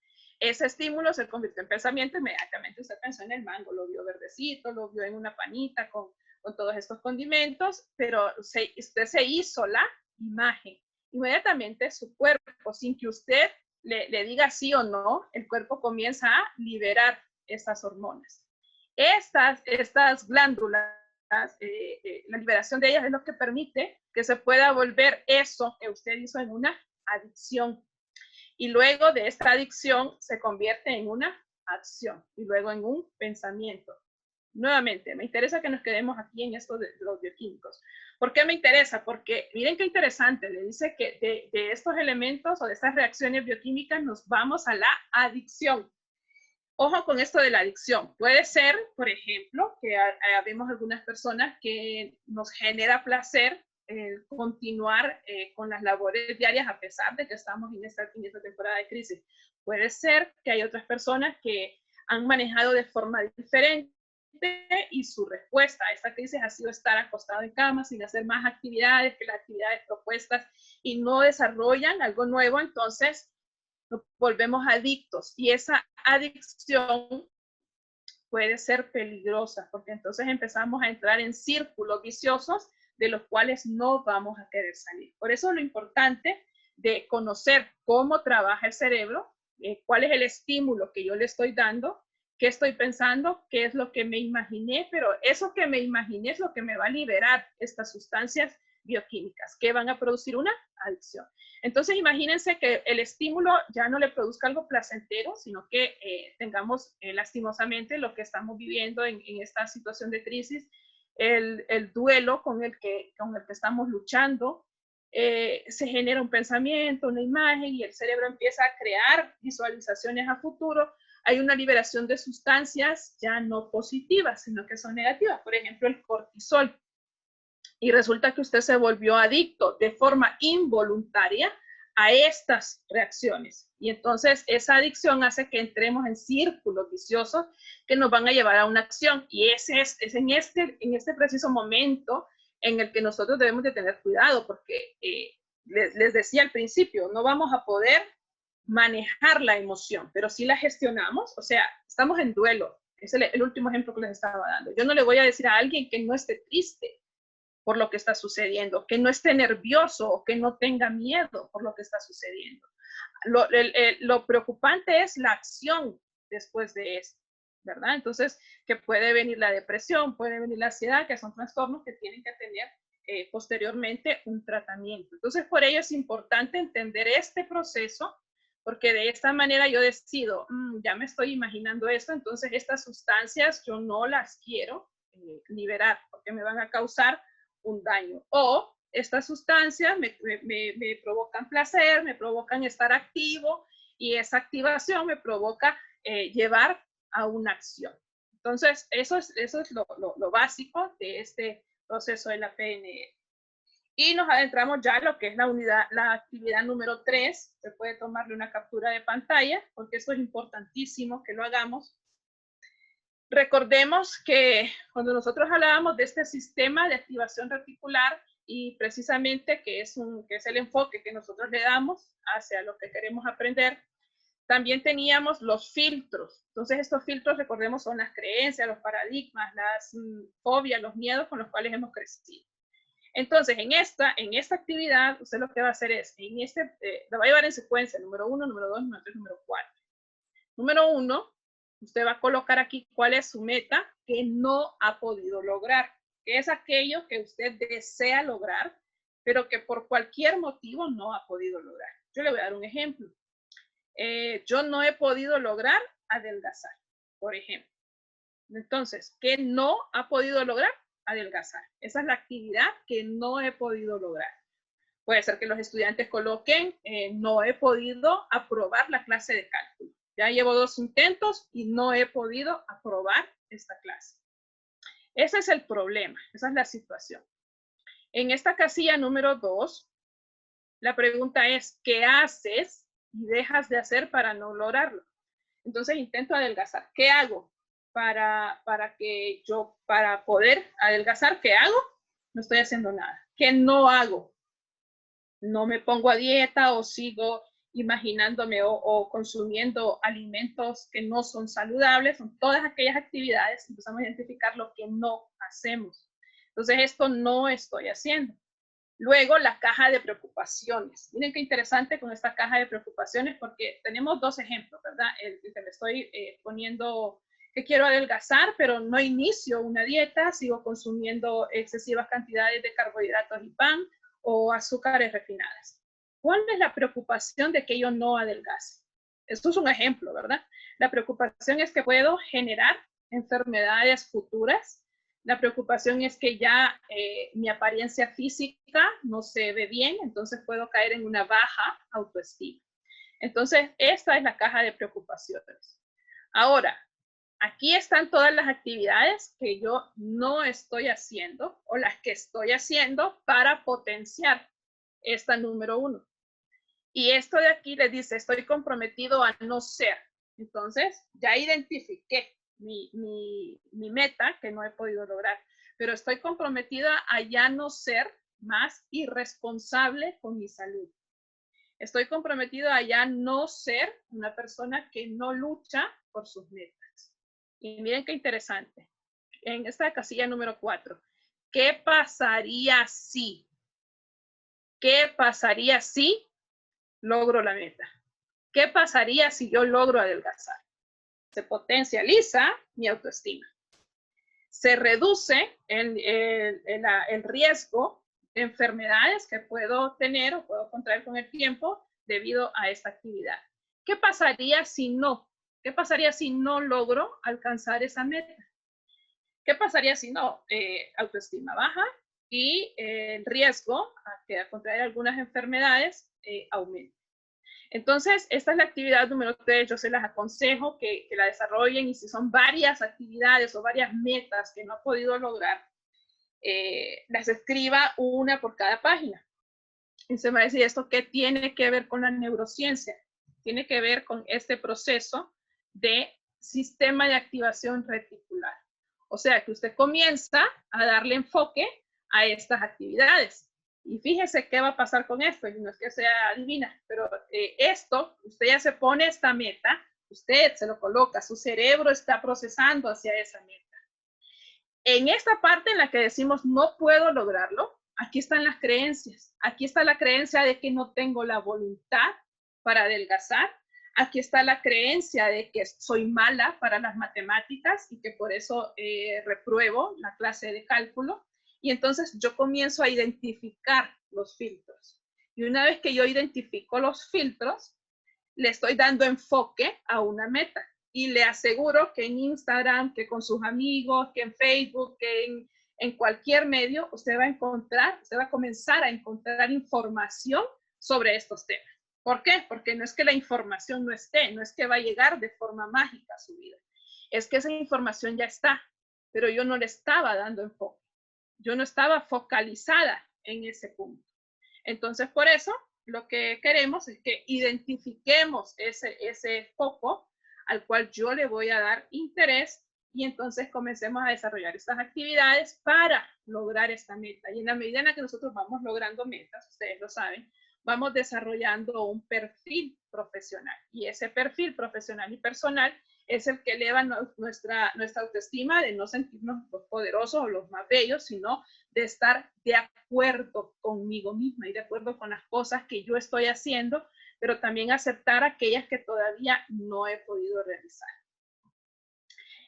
ese estímulo se convirtió en pensamiento, inmediatamente usted pensó en el mango, lo vio verdecito, lo vio en una panita con todos estos condimentos, pero usted se hizo la imagen. Inmediatamente su cuerpo, sin que usted le diga sí o no, el cuerpo comienza a liberar estas hormonas. Estas glándulas, la liberación de ellas es lo que permite que se pueda volver eso que usted hizo en una adicción. Y luego de esta adicción se convierte en una acción y luego en un pensamiento. Nuevamente, me interesa que nos quedemos aquí en esto de los bioquímicos. ¿Por qué me interesa? Porque miren qué interesante, le dice que de estos elementos o de estas reacciones bioquímicas nos vamos a la adicción. Ojo con esto de la adicción. Puede ser, por ejemplo, que vemos algunas personas que nos genera placer continuar con las labores diarias a pesar de que estamos en esta temporada de crisis. Puede ser que hay otras personas que han manejado de forma diferente y su respuesta a esta crisis ha sido estar acostado en cama sin hacer más actividades que las actividades propuestas y no desarrollan algo nuevo, entonces nos volvemos adictos y esa adicción puede ser peligrosa porque entonces empezamos a entrar en círculos viciosos de los cuales no vamos a querer salir. Por eso lo importante de conocer cómo trabaja el cerebro, cuál es el estímulo que yo le estoy dando, qué estoy pensando, qué es lo que me imaginé, pero eso que me imaginé es lo que me va a liberar estas sustancias bioquímicas que van a producir una adicción. Entonces imagínense que el estímulo ya no le produzca algo placentero, sino que tengamos lastimosamente lo que estamos viviendo en esta situación de crisis, el duelo con el que estamos luchando, se genera un pensamiento, una imagen y el cerebro empieza a crear visualizaciones a futuro. Hay una liberación de sustancias ya no positivas, sino que son negativas. Por ejemplo, el cortisol. Y resulta que usted se volvió adicto de forma involuntaria a estas reacciones. Y entonces esa adicción hace que entremos en círculos viciosos que nos van a llevar a una acción. Y ese es en este preciso momento en el que nosotros debemos de tener cuidado, porque les decía al principio, no vamos a poder manejar la emoción, pero si la gestionamos, o sea, estamos en duelo. Es el último ejemplo que les estaba dando. Yo no le voy a decir a alguien que no esté triste por lo que está sucediendo, que no esté nervioso o que no tenga miedo por lo que está sucediendo. Lo preocupante es la acción después de esto, ¿verdad? Entonces, que puede venir la depresión, puede venir la ansiedad, que son trastornos que tienen que tener posteriormente un tratamiento. Entonces, por ello es importante entender este proceso, porque de esta manera yo decido, ya me estoy imaginando esto, entonces estas sustancias yo no las quiero liberar, porque me van a causar un daño. O estas sustancias me provocan placer, me provocan estar activo y esa activación me provoca llevar a una acción. Entonces, eso es lo básico de este proceso de la PNL. Y nos adentramos ya en lo que es la actividad número 3. Se puede tomarle una captura de pantalla porque eso es importantísimo que lo hagamos. Recordemos que cuando nosotros hablábamos de este sistema de activación reticular y precisamente que es el enfoque que nosotros le damos hacia lo que queremos aprender, también teníamos los filtros. Entonces estos filtros, recordemos, son las creencias, los paradigmas, las fobias, los miedos con los cuales hemos crecido. Entonces en esta actividad, usted lo que va a hacer es, lo va a llevar en secuencia, número 1, número 2, número 3, número 4. Número 1, usted va a colocar aquí cuál es su meta que no ha podido lograr, que es aquello que usted desea lograr, pero que por cualquier motivo no ha podido lograr. Yo le voy a dar un ejemplo. Yo no he podido lograr adelgazar, por ejemplo. Entonces, ¿qué no ha podido lograr? Adelgazar. Esa es la actividad que no he podido lograr. Puede ser que los estudiantes coloquen, no he podido aprobar la clase de cálculo. Ya llevo 2 intentos y no he podido aprobar esta clase. Ese es el problema, esa es la situación. En esta casilla número 2, la pregunta es, ¿qué haces y dejas de hacer para no lograrlo? Entonces intento adelgazar. ¿Qué hago para poder adelgazar? ¿Qué hago? No estoy haciendo nada. ¿Qué no hago? No me pongo a dieta o sigo imaginándome o consumiendo alimentos que no son saludables, son todas aquellas actividades, empezamos a identificar lo que no hacemos. Entonces, esto no estoy haciendo. Luego, la caja de preocupaciones. Miren qué interesante con esta caja de preocupaciones, porque tenemos dos ejemplos, ¿verdad? El que me estoy poniendo que quiero adelgazar, pero no inicio una dieta, sigo consumiendo excesivas cantidades de carbohidratos y pan o azúcares refinadas. ¿Cuál es la preocupación de que yo no adelgace? Esto es un ejemplo, ¿verdad? La preocupación es que puedo generar enfermedades futuras. La preocupación es que ya mi apariencia física no se ve bien, entonces puedo caer en una baja autoestima. Entonces, esta es la caja de preocupaciones. Ahora, aquí están todas las actividades que yo no estoy haciendo o las que estoy haciendo para potenciar esta número 1. Y esto de aquí les dice, estoy comprometido a no ser. Entonces, ya identifiqué mi meta que no he podido lograr, pero estoy comprometida a ya no ser más irresponsable con mi salud. Estoy comprometido a ya no ser una persona que no lucha por sus metas. Y miren qué interesante. En esta casilla número 4, ¿qué pasaría si? ¿Qué pasaría si logro la meta? ¿Qué pasaría si yo logro adelgazar? Se potencializa mi autoestima. Se reduce el riesgo de enfermedades que puedo tener o puedo contraer con el tiempo debido a esta actividad. ¿Qué pasaría si no? ¿Qué pasaría si no logro alcanzar esa meta? ¿Qué pasaría si no? Autoestima baja y el riesgo a contraer algunas enfermedades aumenta. Entonces, esta es la actividad número 3. Yo se las aconsejo que la desarrollen y si son varias actividades o varias metas que no ha podido lograr, las escriba una por cada página. Y se me va a decir, ¿esto qué tiene que ver con la neurociencia? Tiene que ver con este proceso de sistema de activación reticular. O sea, que usted comienza a darle enfoque a estas actividades. Y fíjese qué va a pasar con esto, y no es que sea adivina, pero esto, usted ya se pone esta meta, usted se lo coloca, su cerebro está procesando hacia esa meta. En esta parte en la que decimos no puedo lograrlo, aquí están las creencias. Aquí está la creencia de que no tengo la voluntad para adelgazar. Aquí está la creencia de que soy mala para las matemáticas y que por eso repruebo la clase de cálculo. Y entonces yo comienzo a identificar los filtros. Y una vez que yo identifico los filtros, le estoy dando enfoque a una meta. Y le aseguro que en Instagram, que con sus amigos, que en Facebook, que en cualquier medio, usted va a comenzar a encontrar información sobre estos temas. ¿Por qué? Porque no es que la información no esté, no es que va a llegar de forma mágica a su vida. Es que esa información ya está, pero yo no le estaba dando enfoque. Yo no estaba focalizada en ese punto. Entonces, por eso, lo que queremos es que identifiquemos ese foco al cual yo le voy a dar interés y entonces comencemos a desarrollar estas actividades para lograr esta meta. Y en la medida en la que nosotros vamos logrando metas, ustedes lo saben, vamos desarrollando un perfil profesional. Y ese perfil profesional y personal es el que eleva nuestra autoestima de no sentirnos los poderosos o los más bellos, sino de estar de acuerdo conmigo misma y de acuerdo con las cosas que yo estoy haciendo, pero también aceptar aquellas que todavía no he podido realizar.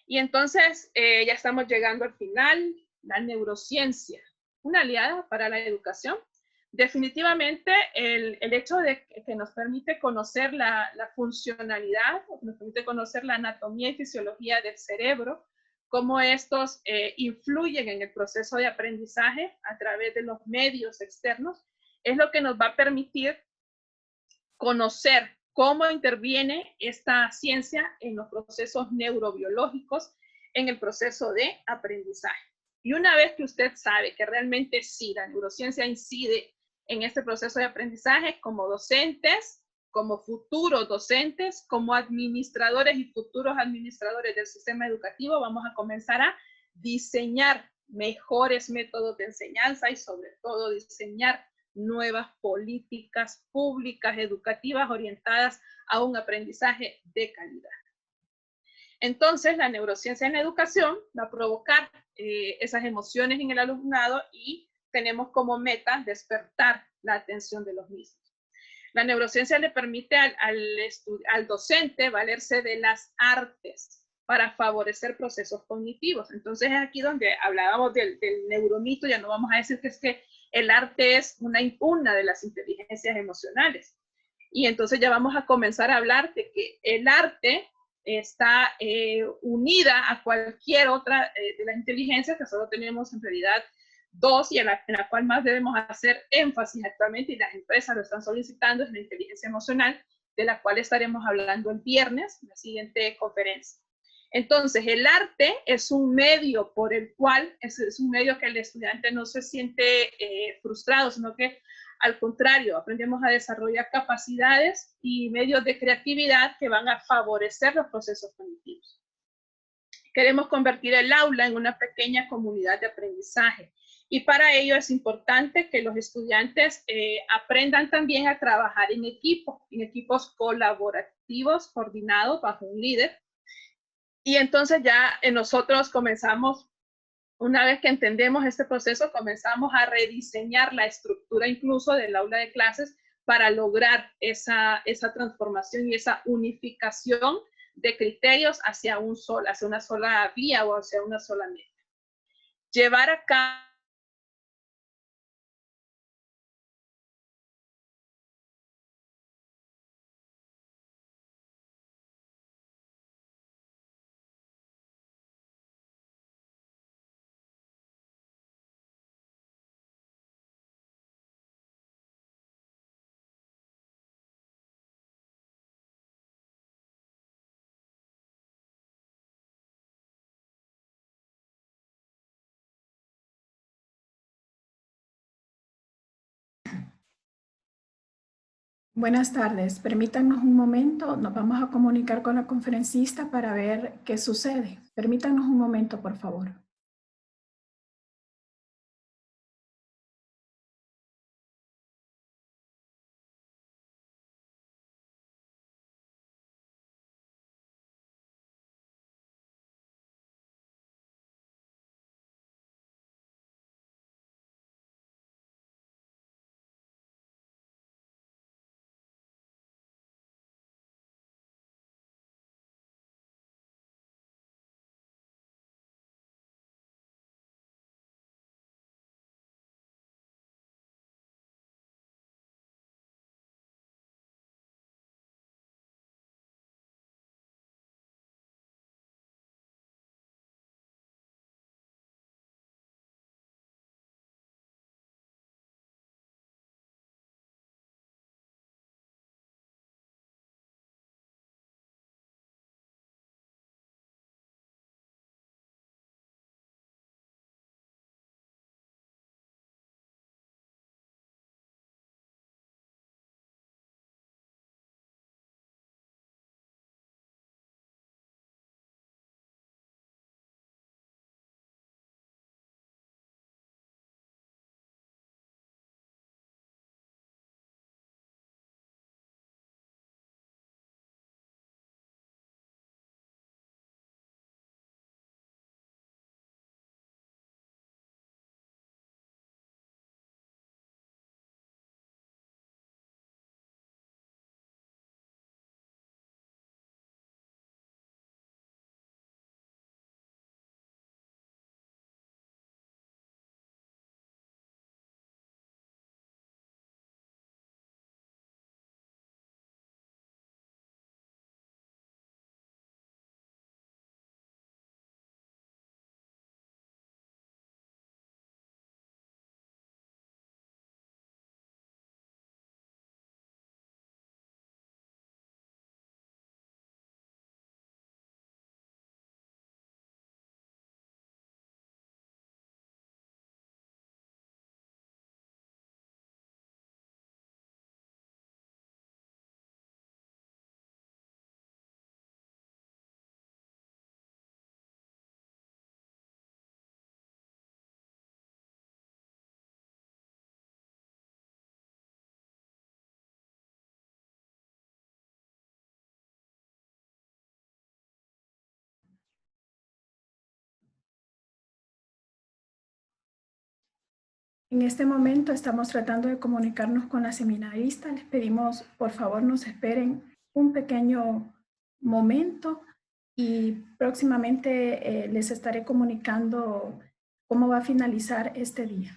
Y entonces ya estamos llegando al final. La neurociencia, una aliada para la educación. Definitivamente el hecho de que nos permite conocer la funcionalidad, nos permite conocer la anatomía y fisiología del cerebro, cómo estos influyen en el proceso de aprendizaje a través de los medios externos, es lo que nos va a permitir conocer cómo interviene esta ciencia en los procesos neurobiológicos, en el proceso de aprendizaje. Y una vez que usted sabe que realmente sí, la neurociencia incide en este proceso de aprendizaje como docentes, como futuros docentes, como administradores y futuros administradores del sistema educativo, vamos a comenzar a diseñar mejores métodos de enseñanza y sobre todo diseñar nuevas políticas públicas educativas orientadas a un aprendizaje de calidad. Entonces, la neurociencia en la educación va a provocar esas emociones en el alumnado y tenemos como meta despertar la atención de los mismos. La neurociencia le permite al docente valerse de las artes para favorecer procesos cognitivos. Entonces es aquí donde hablábamos del neuromito, ya no vamos a decir que es que el arte es una de las inteligencias emocionales. Y entonces ya vamos a comenzar a hablar de que el arte está unida a cualquier otra de las inteligencias, que solo tenemos en realidad dos, y en la cual más debemos hacer énfasis actualmente, y las empresas lo están solicitando, es la inteligencia emocional, de la cual estaremos hablando el viernes, en la siguiente conferencia. Entonces, el arte es un medio por el cual, es un medio que el estudiante no se siente frustrado, sino que al contrario, aprendemos a desarrollar capacidades y medios de creatividad que van a favorecer los procesos cognitivos. Queremos convertir el aula en una pequeña comunidad de aprendizaje. Y para ello es importante que los estudiantes aprendan también a trabajar en equipos colaborativos, coordinados bajo un líder. Y entonces ya nosotros comenzamos, una vez que entendemos este proceso, comenzamos a rediseñar la estructura incluso del aula de clases para lograr esa transformación y esa unificación de criterios hacia una sola vía o hacia una sola meta. Llevar a cabo Buenas tardes. Permítanos un momento. Nos vamos a comunicar con la conferencista para ver qué sucede. Permítanos un momento, por favor. En este momento estamos tratando de comunicarnos con la seminarista. Les pedimos, por favor, nos esperen un pequeño momento y próximamente les estaré comunicando cómo va a finalizar este día.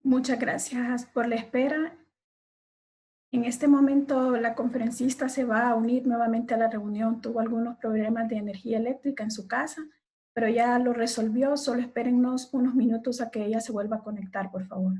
Muchas gracias por la espera. En este momento la conferencista se va a unir nuevamente a la reunión. Tuvo algunos problemas de energía eléctrica en su casa, pero ya lo resolvió. Solo espérennos unos minutos a que ella se vuelva a conectar, por favor.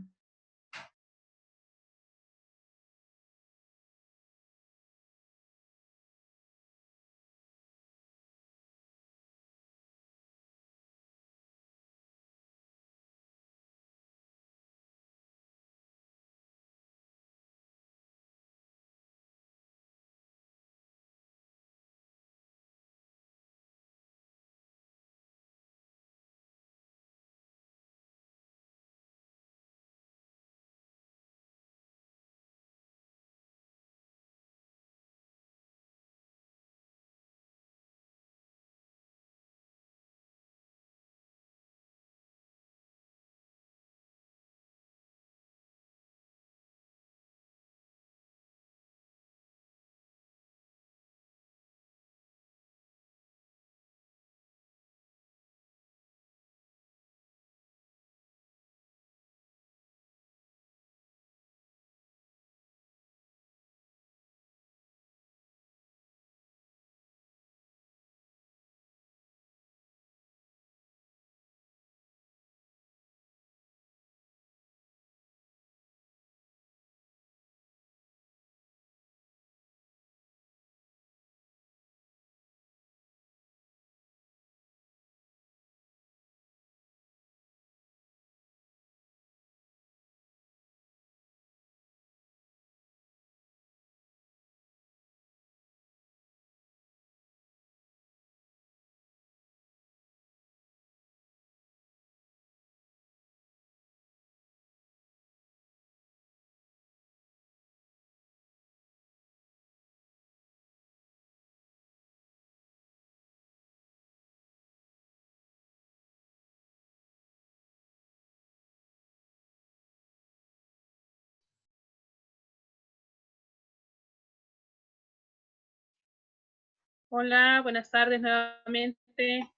Hola, buenas tardes nuevamente.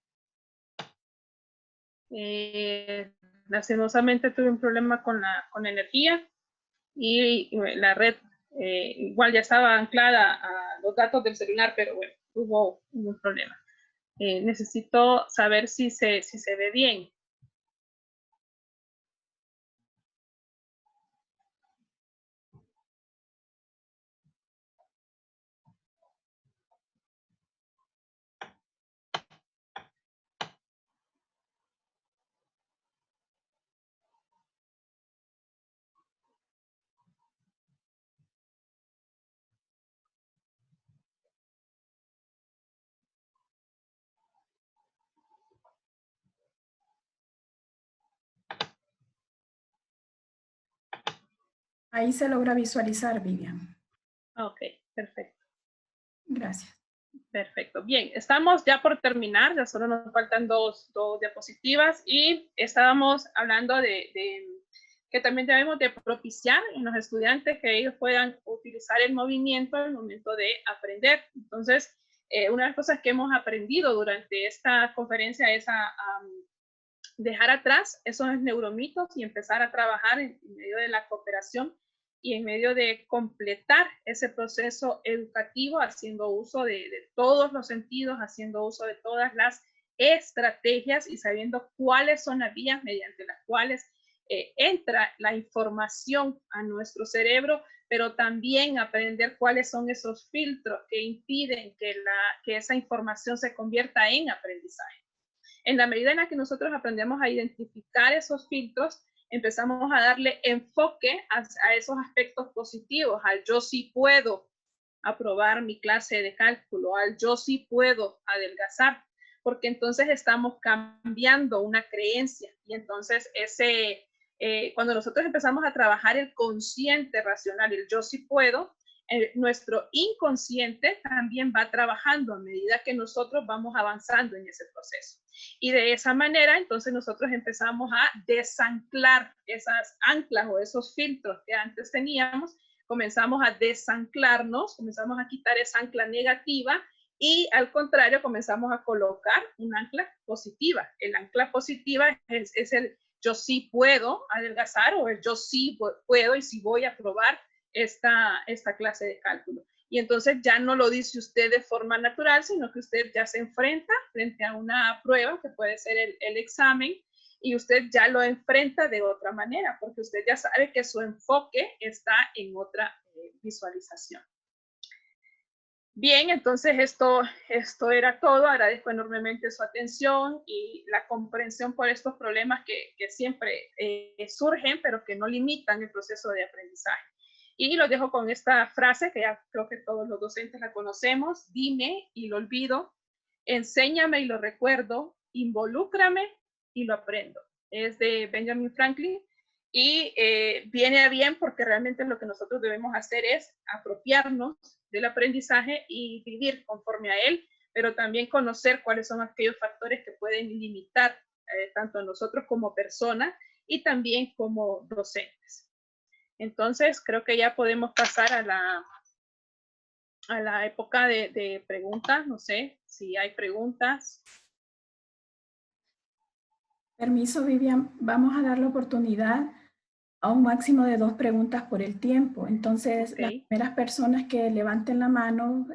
Lastimosamente tuve un problema con la energía y la red igual ya estaba anclada a los datos del celular, pero bueno, hubo un problema. Necesito saber si se ve bien. Ahí se logra visualizar, Vivian. Ok, perfecto. Gracias. Perfecto. Bien, estamos ya por terminar, ya solo nos faltan dos diapositivas y estábamos hablando de que también debemos de propiciar en los estudiantes que ellos puedan utilizar el movimiento al momento de aprender. Entonces, una de las cosas que hemos aprendido durante esta conferencia es a dejar atrás esos neuromitos y empezar a trabajar en medio de la cooperación y en medio de completar ese proceso educativo haciendo uso de todos los sentidos, haciendo uso de todas las estrategias y sabiendo cuáles son las vías mediante las cuales entra la información a nuestro cerebro, pero también aprender cuáles son esos filtros que impiden que esa información se convierta en aprendizaje. En la medida en la que nosotros aprendemos a identificar esos filtros, empezamos a darle enfoque a esos aspectos positivos, al yo sí puedo aprobar mi clase de cálculo, al yo sí puedo adelgazar, porque entonces estamos cambiando una creencia y entonces cuando nosotros empezamos a trabajar el consciente racional, el yo sí puedo, nuestro inconsciente también va trabajando a medida que nosotros vamos avanzando en ese proceso. Y de esa manera, entonces nosotros empezamos a desanclar esas anclas o esos filtros que antes teníamos, comenzamos a desanclarnos, comenzamos a quitar esa ancla negativa y al contrario comenzamos a colocar un ancla positiva. El ancla positiva es el yo sí puedo adelgazar o el yo sí puedo y sí voy a probar esta clase de cálculo. Y entonces ya no lo dice usted de forma natural, sino que usted ya se enfrenta frente a una prueba que puede ser el examen y usted ya lo enfrenta de otra manera, porque usted ya sabe que su enfoque está en otra visualización. Bien, entonces esto era todo. Agradezco enormemente su atención y la comprensión por estos problemas que siempre surgen, pero que no limitan el proceso de aprendizaje. Y lo dejo con esta frase que ya creo que todos los docentes la conocemos: dime y lo olvido, enséñame y lo recuerdo, involúcrame y lo aprendo. Es de Benjamin Franklin y viene a bien porque realmente lo que nosotros debemos hacer es apropiarnos del aprendizaje y vivir conforme a él, pero también conocer cuáles son aquellos factores que pueden limitar tanto a nosotros como personas y también como docentes. Entonces, creo que ya podemos pasar a la época de preguntas. No sé si hay preguntas. Permiso, Vivian. Vamos a dar la oportunidad a un máximo de 2 preguntas por el tiempo. Entonces, las primeras personas que levanten la mano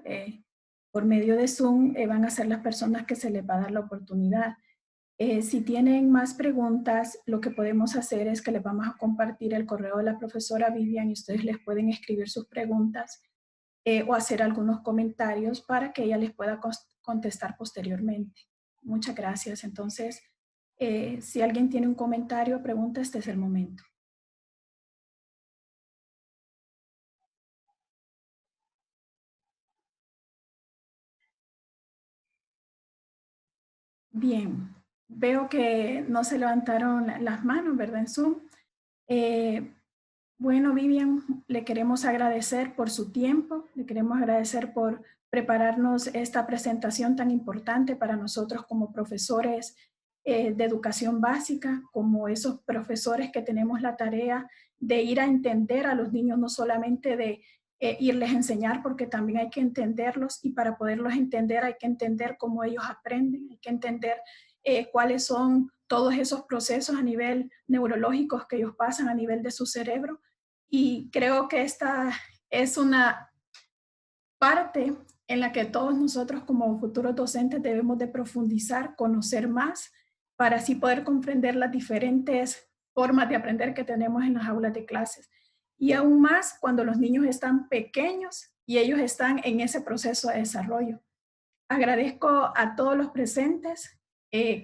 por medio de Zoom van a ser las personas que se les va a dar la oportunidad. Si tienen más preguntas, lo que podemos hacer es que les vamos a compartir el correo de la profesora Vivian y ustedes les pueden escribir sus preguntas o hacer algunos comentarios para que ella les pueda contestar posteriormente. Muchas gracias. Entonces, si alguien tiene un comentario o pregunta, este es el momento. Bien. Veo que no se levantaron las manos, ¿verdad? En Zoom. Bueno, Vivian, le queremos agradecer por su tiempo, le queremos agradecer por prepararnos esta presentación tan importante para nosotros como profesores de educación básica, como esos profesores que tenemos la tarea de ir a entender a los niños, no solamente de irles a enseñar, porque también hay que entenderlos y para poderlos entender hay que entender cómo ellos aprenden, hay que entender cuáles son todos esos procesos a nivel neurológicos que ellos pasan a nivel de su cerebro. Y creo que esta es una parte en la que todos nosotros como futuros docentes debemos de profundizar, conocer más, para así poder comprender las diferentes formas de aprender que tenemos en las aulas de clases. Y aún más cuando los niños están pequeños y ellos están en ese proceso de desarrollo. Agradezco a todos los presentes.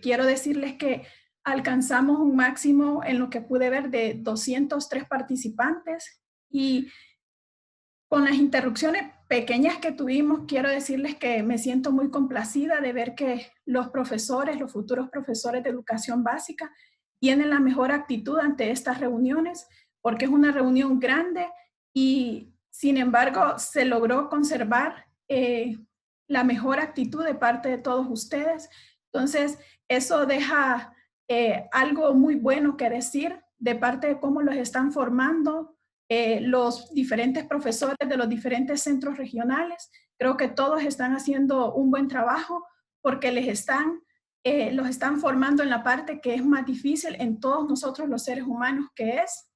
Quiero decirles que alcanzamos un máximo en lo que pude ver de 203 participantes y con las interrupciones pequeñas que tuvimos, quiero decirles que me siento muy complacida de ver que los profesores, los futuros profesores de educación básica, tienen la mejor actitud ante estas reuniones porque es una reunión grande y sin embargo se logró conservar la mejor actitud de parte de todos ustedes. Entonces, eso deja algo muy bueno que decir de parte de cómo los están formando los diferentes profesores de los diferentes centros regionales. Creo que todos están haciendo un buen trabajo porque los están formando en la parte que es más difícil en todos nosotros los seres humanos, que es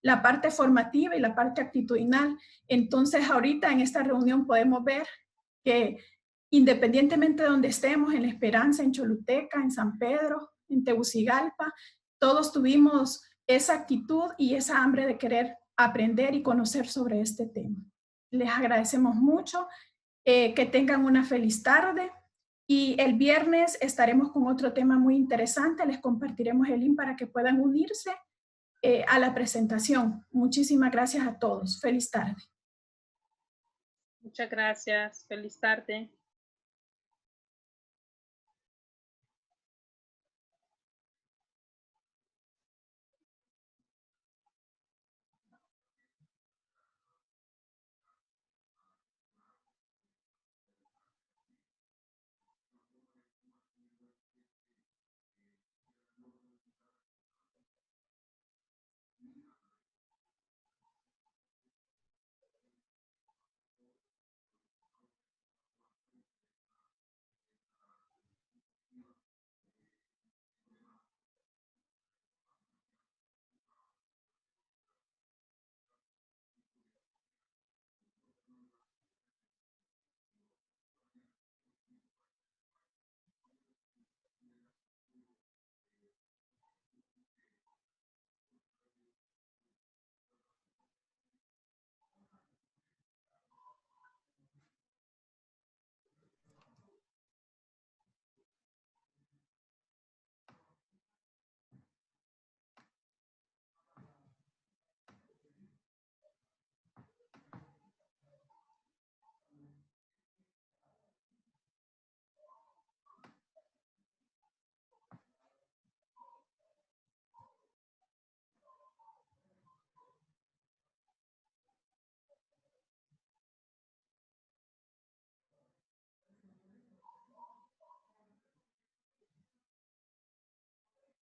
la parte formativa y la parte actitudinal. Entonces, ahorita en esta reunión podemos ver que independientemente de donde estemos, en La Esperanza, en Choluteca, en San Pedro, en Tegucigalpa, todos tuvimos esa actitud y esa hambre de querer aprender y conocer sobre este tema. Les agradecemos mucho, que tengan una feliz tarde y el viernes estaremos con otro tema muy interesante. Les compartiremos el link para que puedan unirse a la presentación. Muchísimas gracias a todos. Feliz tarde. Muchas gracias. Feliz tarde.